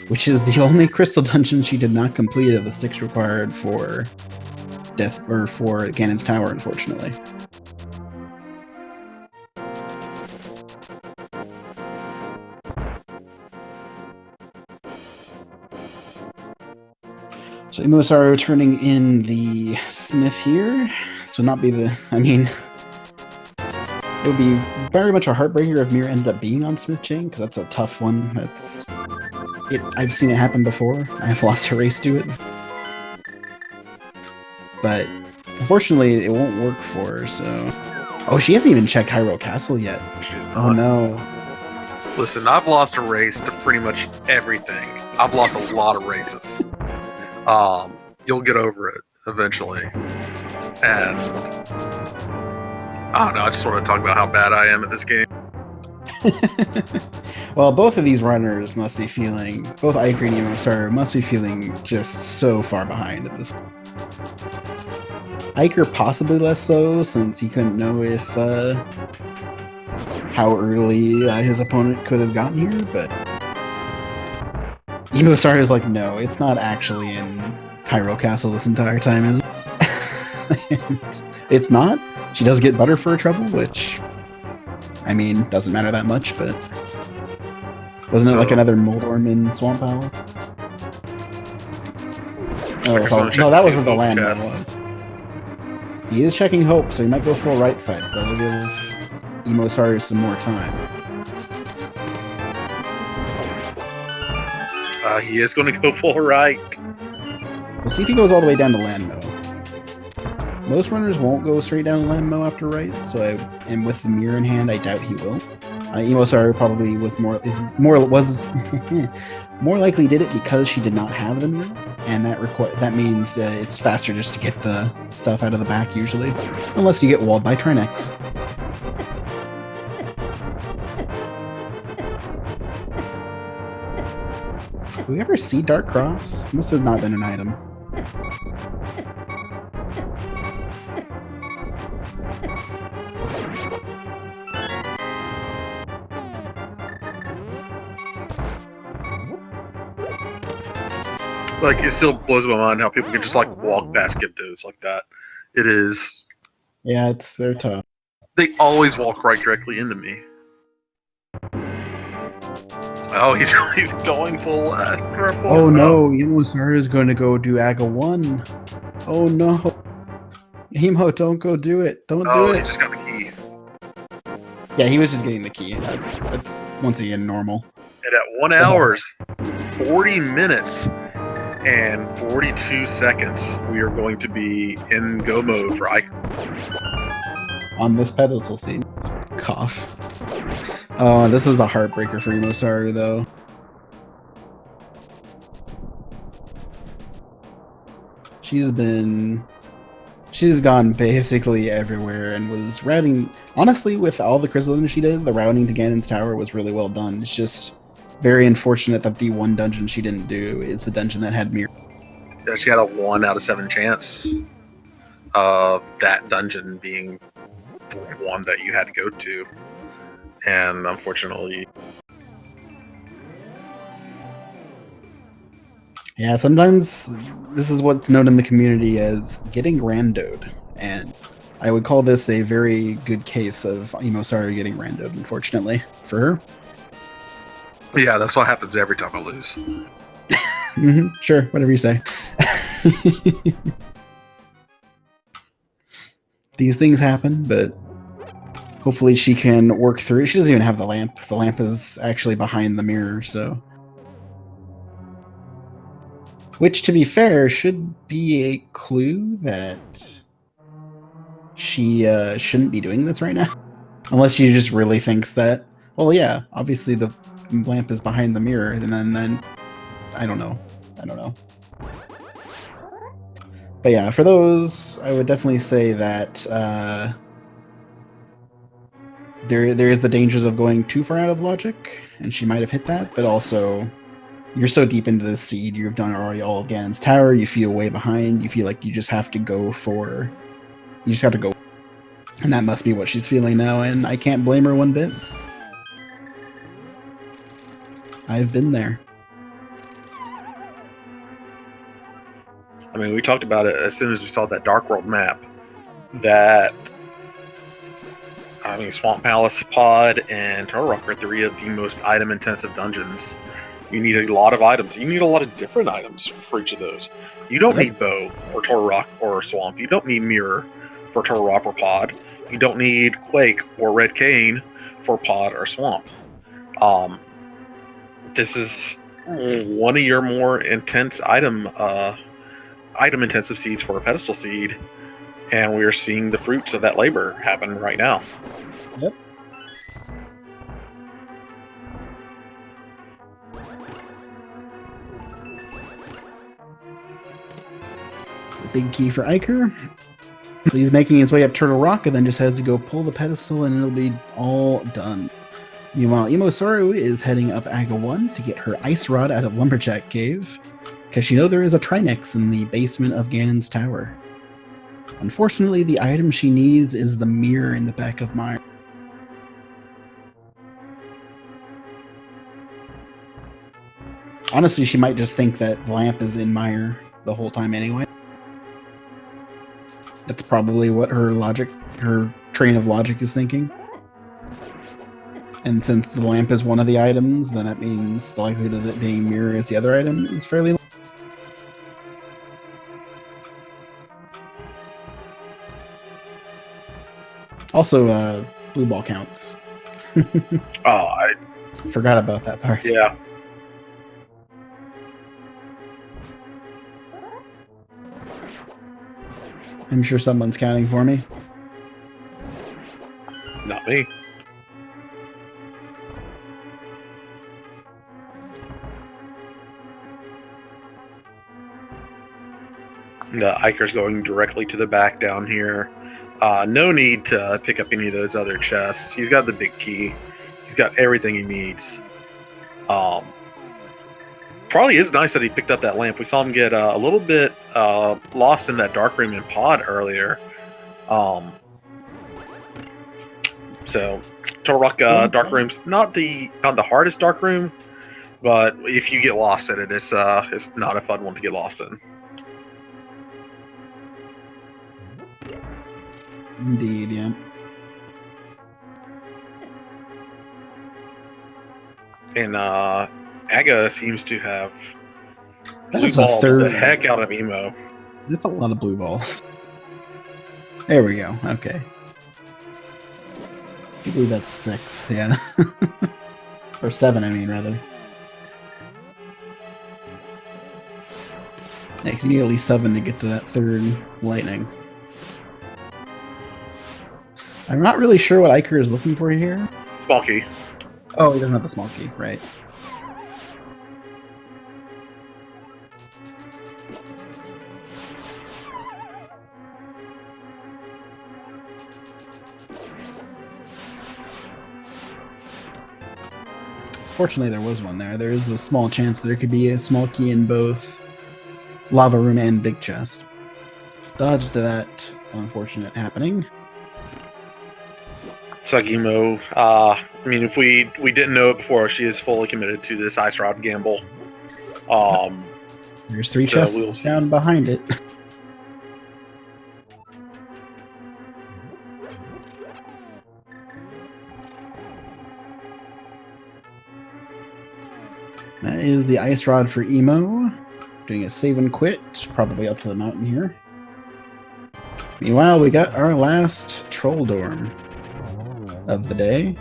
which is the only crystal dungeon she did not complete of the 6 required for for Ganon's tower, unfortunately. So EmoSaru turning in the Smith here. This would not be the... I mean... It would be very much a heartbreaker if Mire ended up being on Smith Chain, because that's a tough one. I've seen it happen before. I've lost a race to it. But, unfortunately, it won't work for her, so... Oh, she hasn't even checked Hyrule Castle yet. She's Oh not. no. Listen, I've lost a race to pretty much everything. I've lost a lot of races. You'll get over it eventually. And I don't know, I just want to talk about how bad I am at this game. Well, both of these runners must be feeling, both Eykir and EmoSaru must be feeling just so far behind at this point. Eykir possibly less so, since he couldn't know if how early his opponent could have gotten here, but EmoSaru is like, no, it's not actually in Hyrule Castle this entire time, is it? And it's not. She does get butter for her trouble, which, I mean, doesn't matter that much, but wasn't it like another Moldorm in Swamp Palace? Oh, no, that was where the landmine was. He is checking Hope, so he might go full right side, so that'll give EmoSaru some more time. He is going to go full right. We'll see if he goes all the way down to Landmo. Most runners won't go straight down to Landmo after right, and with the mirror in hand, I doubt he will. EmoSaru probably was more likely did it because she did not have the mirror, and that means it's faster just to get the stuff out of the back usually, unless you get walled by Trinex. Did we ever see Dark Cross? Must have not been an item. Like, it still blows my mind how people can just, like, walk past Gyptos like that. It is... Yeah, they're tough. They always walk right directly into me. Oh, he's going full left. Oh no, EmoSaru is going to go do Aga 1. Oh no. Emo, don't go do it. Don't do it. He just got the key. Yeah, he was just getting the key. That's once again normal. And at 1 hour, 40 minutes, and 42 seconds, we are going to be in go mode for Eykir. On this pedestal scene. Cough. Oh, this is a heartbreaker for EmoSaru, though. She's gone basically everywhere and was routing. Honestly, with all the crystalline she did, the routing to Ganon's tower was really well done. It's just very unfortunate that the one dungeon she didn't do is the dungeon that had mirror. Yeah, she had a 1 out of 7 chance of that dungeon being the one that you had to go to. And unfortunately... Yeah, sometimes this is what's known in the community as getting randoed. And I would call this a very good case of EmoSaru getting randoed, unfortunately, for her. Yeah, that's what happens every time I lose. Sure, whatever you say. These things happen, but hopefully she can work through it. She doesn't even have the lamp. The lamp is actually behind the mirror, so... Which, to be fair, should be a clue that she shouldn't be doing this right now. Unless she just really thinks that, well, yeah, obviously the lamp is behind the mirror, and then I don't know. But yeah, for those, I would definitely say that there is the dangers of going too far out of logic, and she might have hit that, but also you're so deep into this seed, you've done already all of Ganon's tower, you feel way behind, you feel like you just have to go. And that must be what she's feeling now, and I can't blame her one bit. I've been there. I mean, we talked about it as soon as we saw that Dark World map. Swamp Palace Pod and Turtle Rock are 3 of the most item-intensive dungeons. You need a lot of items. You need a lot of different items for each of those. You don't need bow for Turtle Rock or Swamp. You don't need mirror for Turtle Rock or Pod. You don't need Quake or Red Cane for Pod or Swamp. This is one of your more intense item-intensive seeds for a pedestal seed, And we are seeing the fruits of that labor happen right now. Yep. It's a big key for Eykir. So he's making his way up Turtle Rock and then just has to go pull the pedestal and it'll be all done. Meanwhile, EmoSaru is heading up Aga 1 to get her ice rod out of Lumberjack Cave, because she knows there is a Trinex in the basement of Ganon's tower. Unfortunately, the item she needs is the mirror in the back of Mire. Honestly, she might just think that the lamp is in Mire the whole time anyway. That's probably what her train of logic is thinking. And since the lamp is one of the items, then that means the likelihood of it being mirror as the other item is fairly low. Also, blue ball counts. Oh, I forgot about that part. Yeah. I'm sure someone's counting for me. Not me. Eykir's going directly to the back down here. No need to pick up any of those other chests. He's got the big key. He's got everything he needs. Probably is nice that he picked up that lamp. We saw him get a little bit lost in that dark room in Pod earlier. So Turtle Rock dark room's not the hardest dark room, but if you get lost in it, it's not a fun one to get lost in. Indeed, yeah. And Aga seems to have That's blue a balled third. the heck out of Emo. That's a lot of blue balls. There we go. Okay. I believe that's 6, yeah. Or 7, I mean, rather. Yeah, because you need at least 7 to get to that third lightning. I'm not really sure what Eykir is looking for here. Small key. Oh, he doesn't have the small key, right. Fortunately, there was one there. There is a small chance there could be a small key in both Lava Room and Big Chest. Dodged that unfortunate happening. Sagimo, I mean, if we didn't know it before, she is fully committed to this Ice Rod gamble. There's 3 chests down behind it. That is the Ice Rod for Emo. Doing a save and quit, probably up to the mountain here. Meanwhile, we got our last Troll Dorm of the day.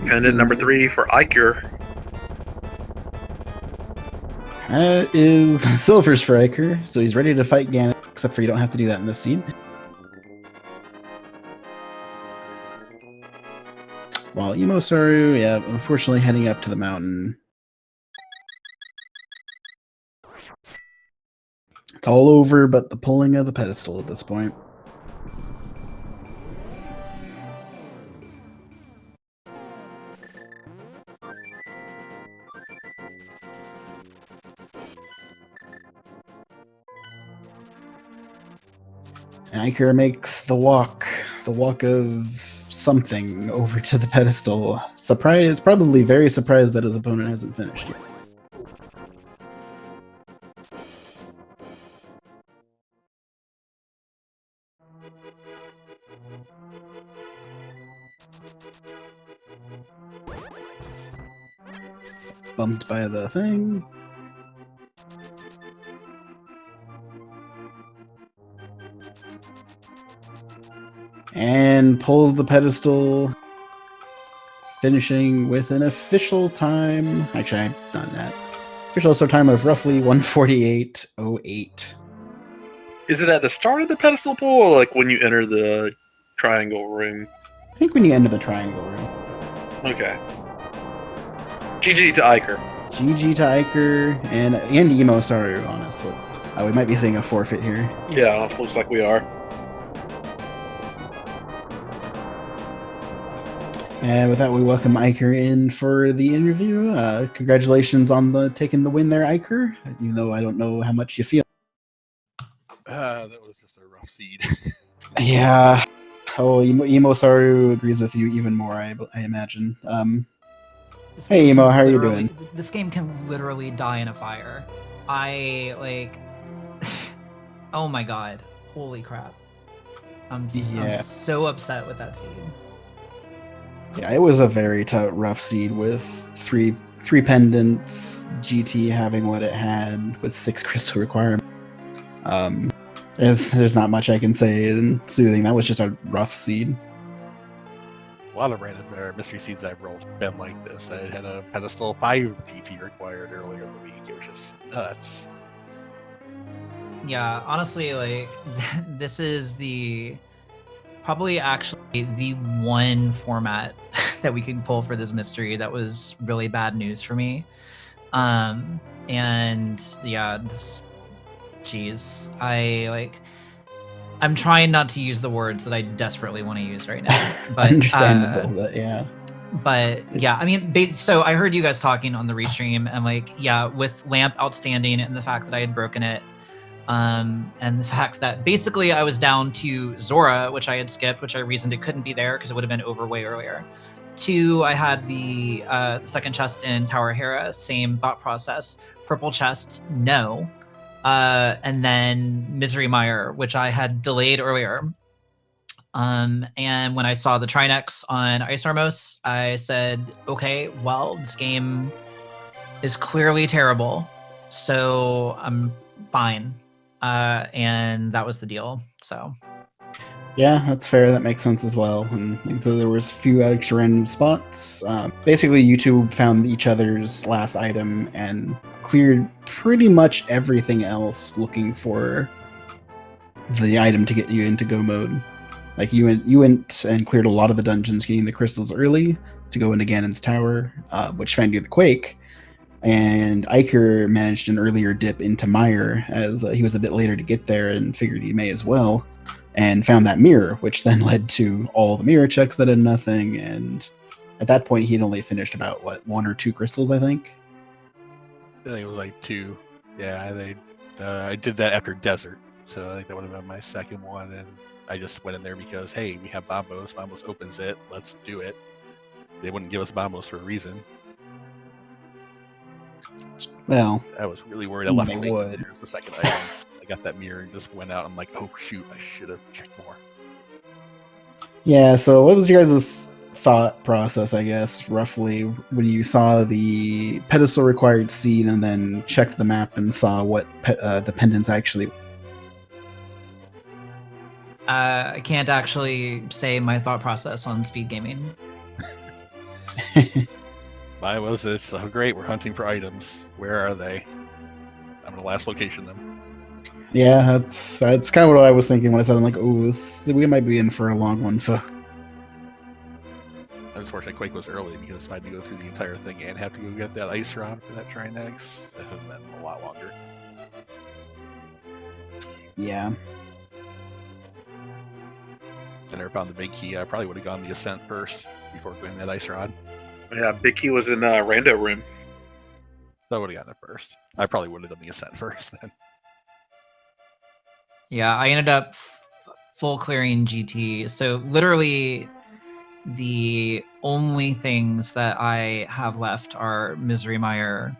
Pendant number 3 for Eykir. That is the silvers for Eykir, so he's ready to fight Ganon, except for you don't have to do that in this scene. While EmoSaru, yeah, unfortunately heading up to the mountain. It's all over but the pulling of the pedestal at this point. And Eykir makes the walk of something over to the pedestal. Surprised, probably very surprised that his opponent hasn't finished yet. Bumped by the thing. And pulls the pedestal, finishing with an official time. Actually, I've done that. Official time of roughly 1:48:08. Is it at the start of the pedestal pool, or like when you enter the triangle room? I think when you enter the triangle room. Okay. GG to Eykir. GG to Eykir and EmoSaru, honestly. We might be seeing a forfeit here. Yeah, looks like we are. And with that, we welcome Eykir in for the interview. Congratulations on taking the win there, Eykir. Even though I don't know how much you feel. That was just a rough seed. Yeah. Oh, EmoSaru agrees with you even more, I imagine. Hey, Emo, how are you doing? This game can literally die in a fire. Oh my god. Holy crap. I'm so upset with that seed. Yeah, it was a very rough seed with three pendants, GT having what it had with 6 crystal requirements. There's not much I can say in soothing. That was just a rough seed. A lot of random mystery seeds I've rolled have been like this. I had a pedestal 5 GT required earlier in the week. It was just nuts. Yeah, honestly, like, this is probably actually the one format that we could pull for this mystery that was really bad news for me. And yeah, I'm trying not to use the words that I desperately want to use right now. But understandable, but yeah. But yeah, I mean, so I heard you guys talking on the restream, and like, yeah, with Lamp outstanding and the fact that I had broken it, and the fact that basically I was down to Zora, which I had skipped, which I reasoned it couldn't be there because it would have been over way earlier. 2, I had the second chest in Tower Hera, same thought process. Purple chest, no. And then Misery Mire, which I had delayed earlier. And when I saw the Trinex on Ice Armos, I said, okay, well, this game is clearly terrible, so I'm fine. And that was the deal. So yeah, that's fair. That makes sense as well. And so there was a few extra random spots. Basically, you two found each other's last item and cleared pretty much everything else looking for the item to get you into go mode. Like you went and cleared a lot of the dungeons getting the crystals early to go into Ganon's tower, which found you the Quake. And Eykir managed an earlier dip into Mire as he was a bit later to get there and figured he may as well, and found that mirror, which then led to all the mirror checks that did nothing. And at that point, he'd only finished about, 1 or 2 crystals, I think? I think it was like 2. Yeah, I did that after Desert, so I think that would have been my second one, and I just went in there because, hey, we have Bombos. Bombos opens it. Let's do it. They wouldn't give us Bombos for a reason. Well, I was really worried I left they it. would. There's the second item. I got that mirror and just went out. I'm like, oh shoot, I should have checked more. Yeah, so what was your guys' thought process, I guess, roughly, when you saw the pedestal required seed and then checked the map and saw what the pendants actually... I can't actually say my thought process on speed gaming. Mine was, it's so great, we're hunting for items. Where are they? I'm gonna last location them. Yeah, that's kind of what I was thinking when I said, I'm like, oh, we might be in for a long one, folks. I was fortunate Quake was early because if I had to go through the entire thing and have to go get that ice rod for that Trinex, that would have been a lot longer. Yeah. I never found the big key. I probably would have gone the Ascent first before going that ice rod. Yeah, Big Key was in Rando room. So I would have gotten it first. I probably would have done the Ascent first then. Yeah, I ended up full clearing GT. So literally the only things that I have left are Misery Mire,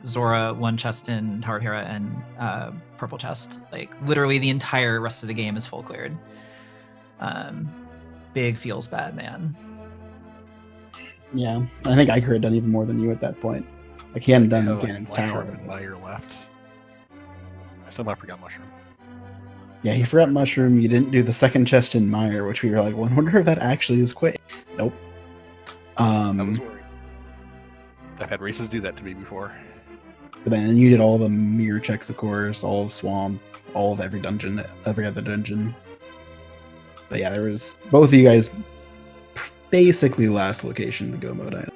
Zora, 1 chest in Tower Hera, and purple chest. Like literally the entire rest of the game is full cleared. Big feels bad, man. Yeah, I think Eykir had done even more than you at that point. Like he hadn't done Ganon's tower. And Mire left. I somehow forgot Mushroom. Yeah, he forgot Mushroom. You didn't do the second chest in Mire, which we were like, well, I wonder if that actually is Quake. Nope. I was worried. I've had races do that to me before. But then you did all the mirror checks, of course, all of Swamp, all of every dungeon, every other dungeon. But yeah, there was both of you guys basically last location to go mode item.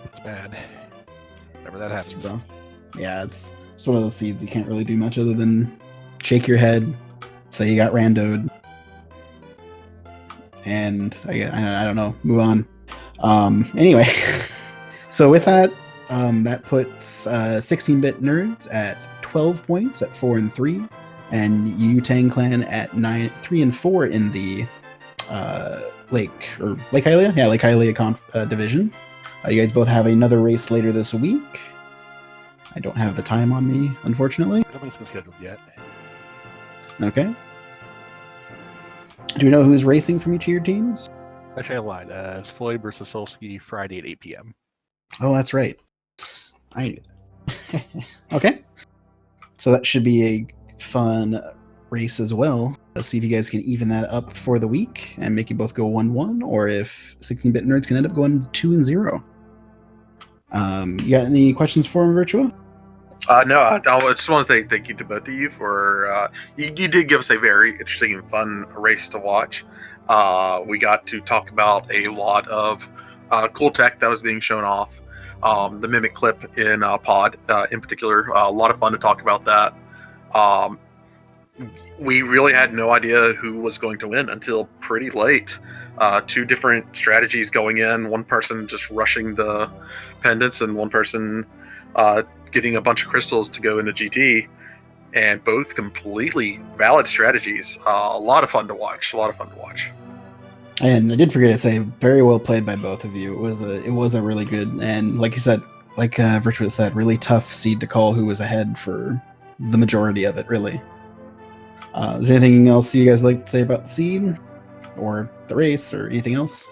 It's bad. Whenever that That's happens. rough. Yeah, it's one of those seeds you can't really do much other than shake your head, say you got randoed, and I don't know, move on. Anyway, so with that, that puts 16-bit nerds at 12 points at 4 and 3, and Yu Tang Clan at 3 and 4 in the Lake Hylia? Yeah, Lake Hylia division. You guys both have another race later this week. I don't have the time on me, unfortunately. Nothing's been scheduled yet. Okay. Do you know who's racing from each of your teams? Actually, I lied. It's Floyd versus Solsky Friday at 8 p.m. Oh, that's right. I knew that. Okay. So that should be a fun race as well. Let's see if you guys can even that up for the week and make you both go 1-1, or if 16-bit nerds can end up going 2-0. You got any questions for him, Virtua? No, I just want to say thank you to both of you for you did give us a very interesting and fun race to watch. We got to talk about a lot of cool tech that was being shown off. The Mimic clip in Pod, in particular, a lot of fun to talk about that. We really had no idea who was going to win until pretty late. Two different strategies going in, one person just rushing the pendants and one person getting a bunch of crystals to go into GT, and both completely valid strategies. A lot of fun to watch. And I did forget to say, very well played by both of you. It was a really good, and like you said, like Virtua said, really tough seed to call who was ahead for the majority of it, really. Is there anything else you guys like to say about the seed, or the race, or anything else?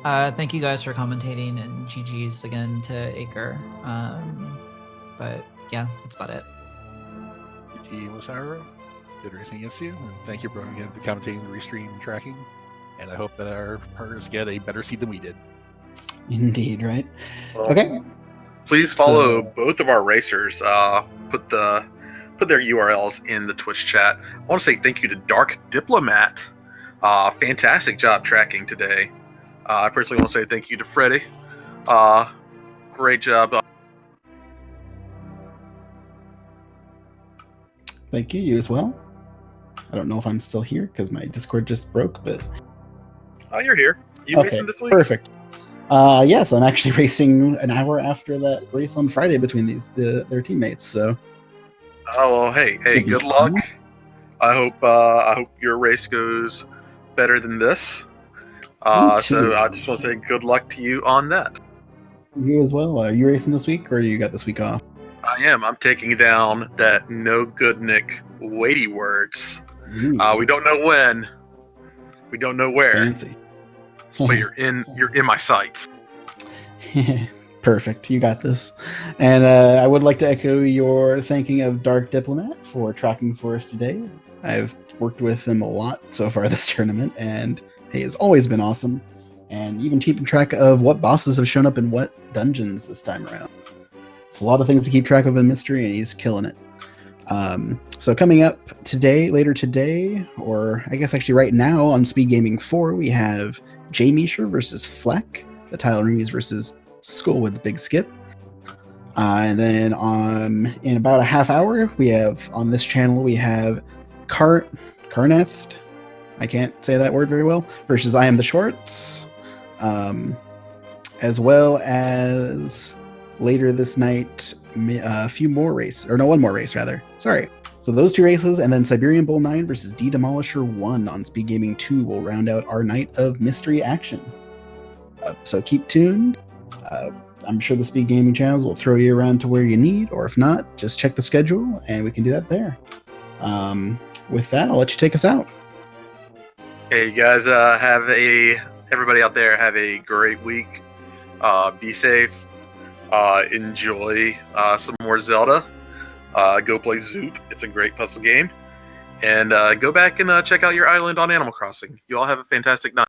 Thank you guys for commentating, and GG's again to Eykir. But yeah, that's about it. GG EmoSaru, good racing against you, and thank you, bro, again for commentating the restream and tracking. And I hope that our partners get a better seed than we did. Indeed, right? Well, Okay. Please follow both of our racers. Put their URLs in the Twitch chat. I want to say thank you to Dark Diplomat. Fantastic job tracking today. I personally want to say thank you to Freddie. Great job. Thank you. You as well. I don't know if I'm still here because my Discord just broke, but Oh, you're here. You racing this week? Perfect. Yes, I'm actually racing an hour after that race on Friday between their teammates. So. Oh well, hey, good luck. I hope your race goes better than this. So I just want to say good luck to you on that. You as well. Are you racing this week, or you got this week off? I am. I'm taking down that no good Nick weighty words. We don't know when. We don't know where. Fancy. But you're in my sights. Perfect. You got this. And I would like to echo your thanking of Dark Diplomat for tracking for us today. I've worked with him a lot so far this tournament, and he has always been awesome. And even keeping track of what bosses have shown up in what dungeons this time around. It's a lot of things to keep track of in Mystery, and he's killing it. So coming up later today, or I guess actually right now on Speed Gaming 4, we have Jay Misher versus Fleck, the Tyler Remies versus Skull with the Big Skip. And then in about a half hour, we have on this channel, we have Karneth, I can't say that word very well, versus I Am the Shorts. As well as later this night, one more race. Sorry. So those two races, and then Siberian Bull 9 versus D Demolisher 1 on Speed Gaming 2 will round out our night of mystery action. So keep tuned. I'm sure the Speed Gaming channels will throw you around to where you need, or if not, just check the schedule and we can do that there. With that, I'll let you take us out. Hey, you guys, everybody out there, have a great week. Be safe. Enjoy some more Zelda. Go play Zoop. It's a great puzzle game. And go back and check out your island on Animal Crossing. You all have a fantastic night.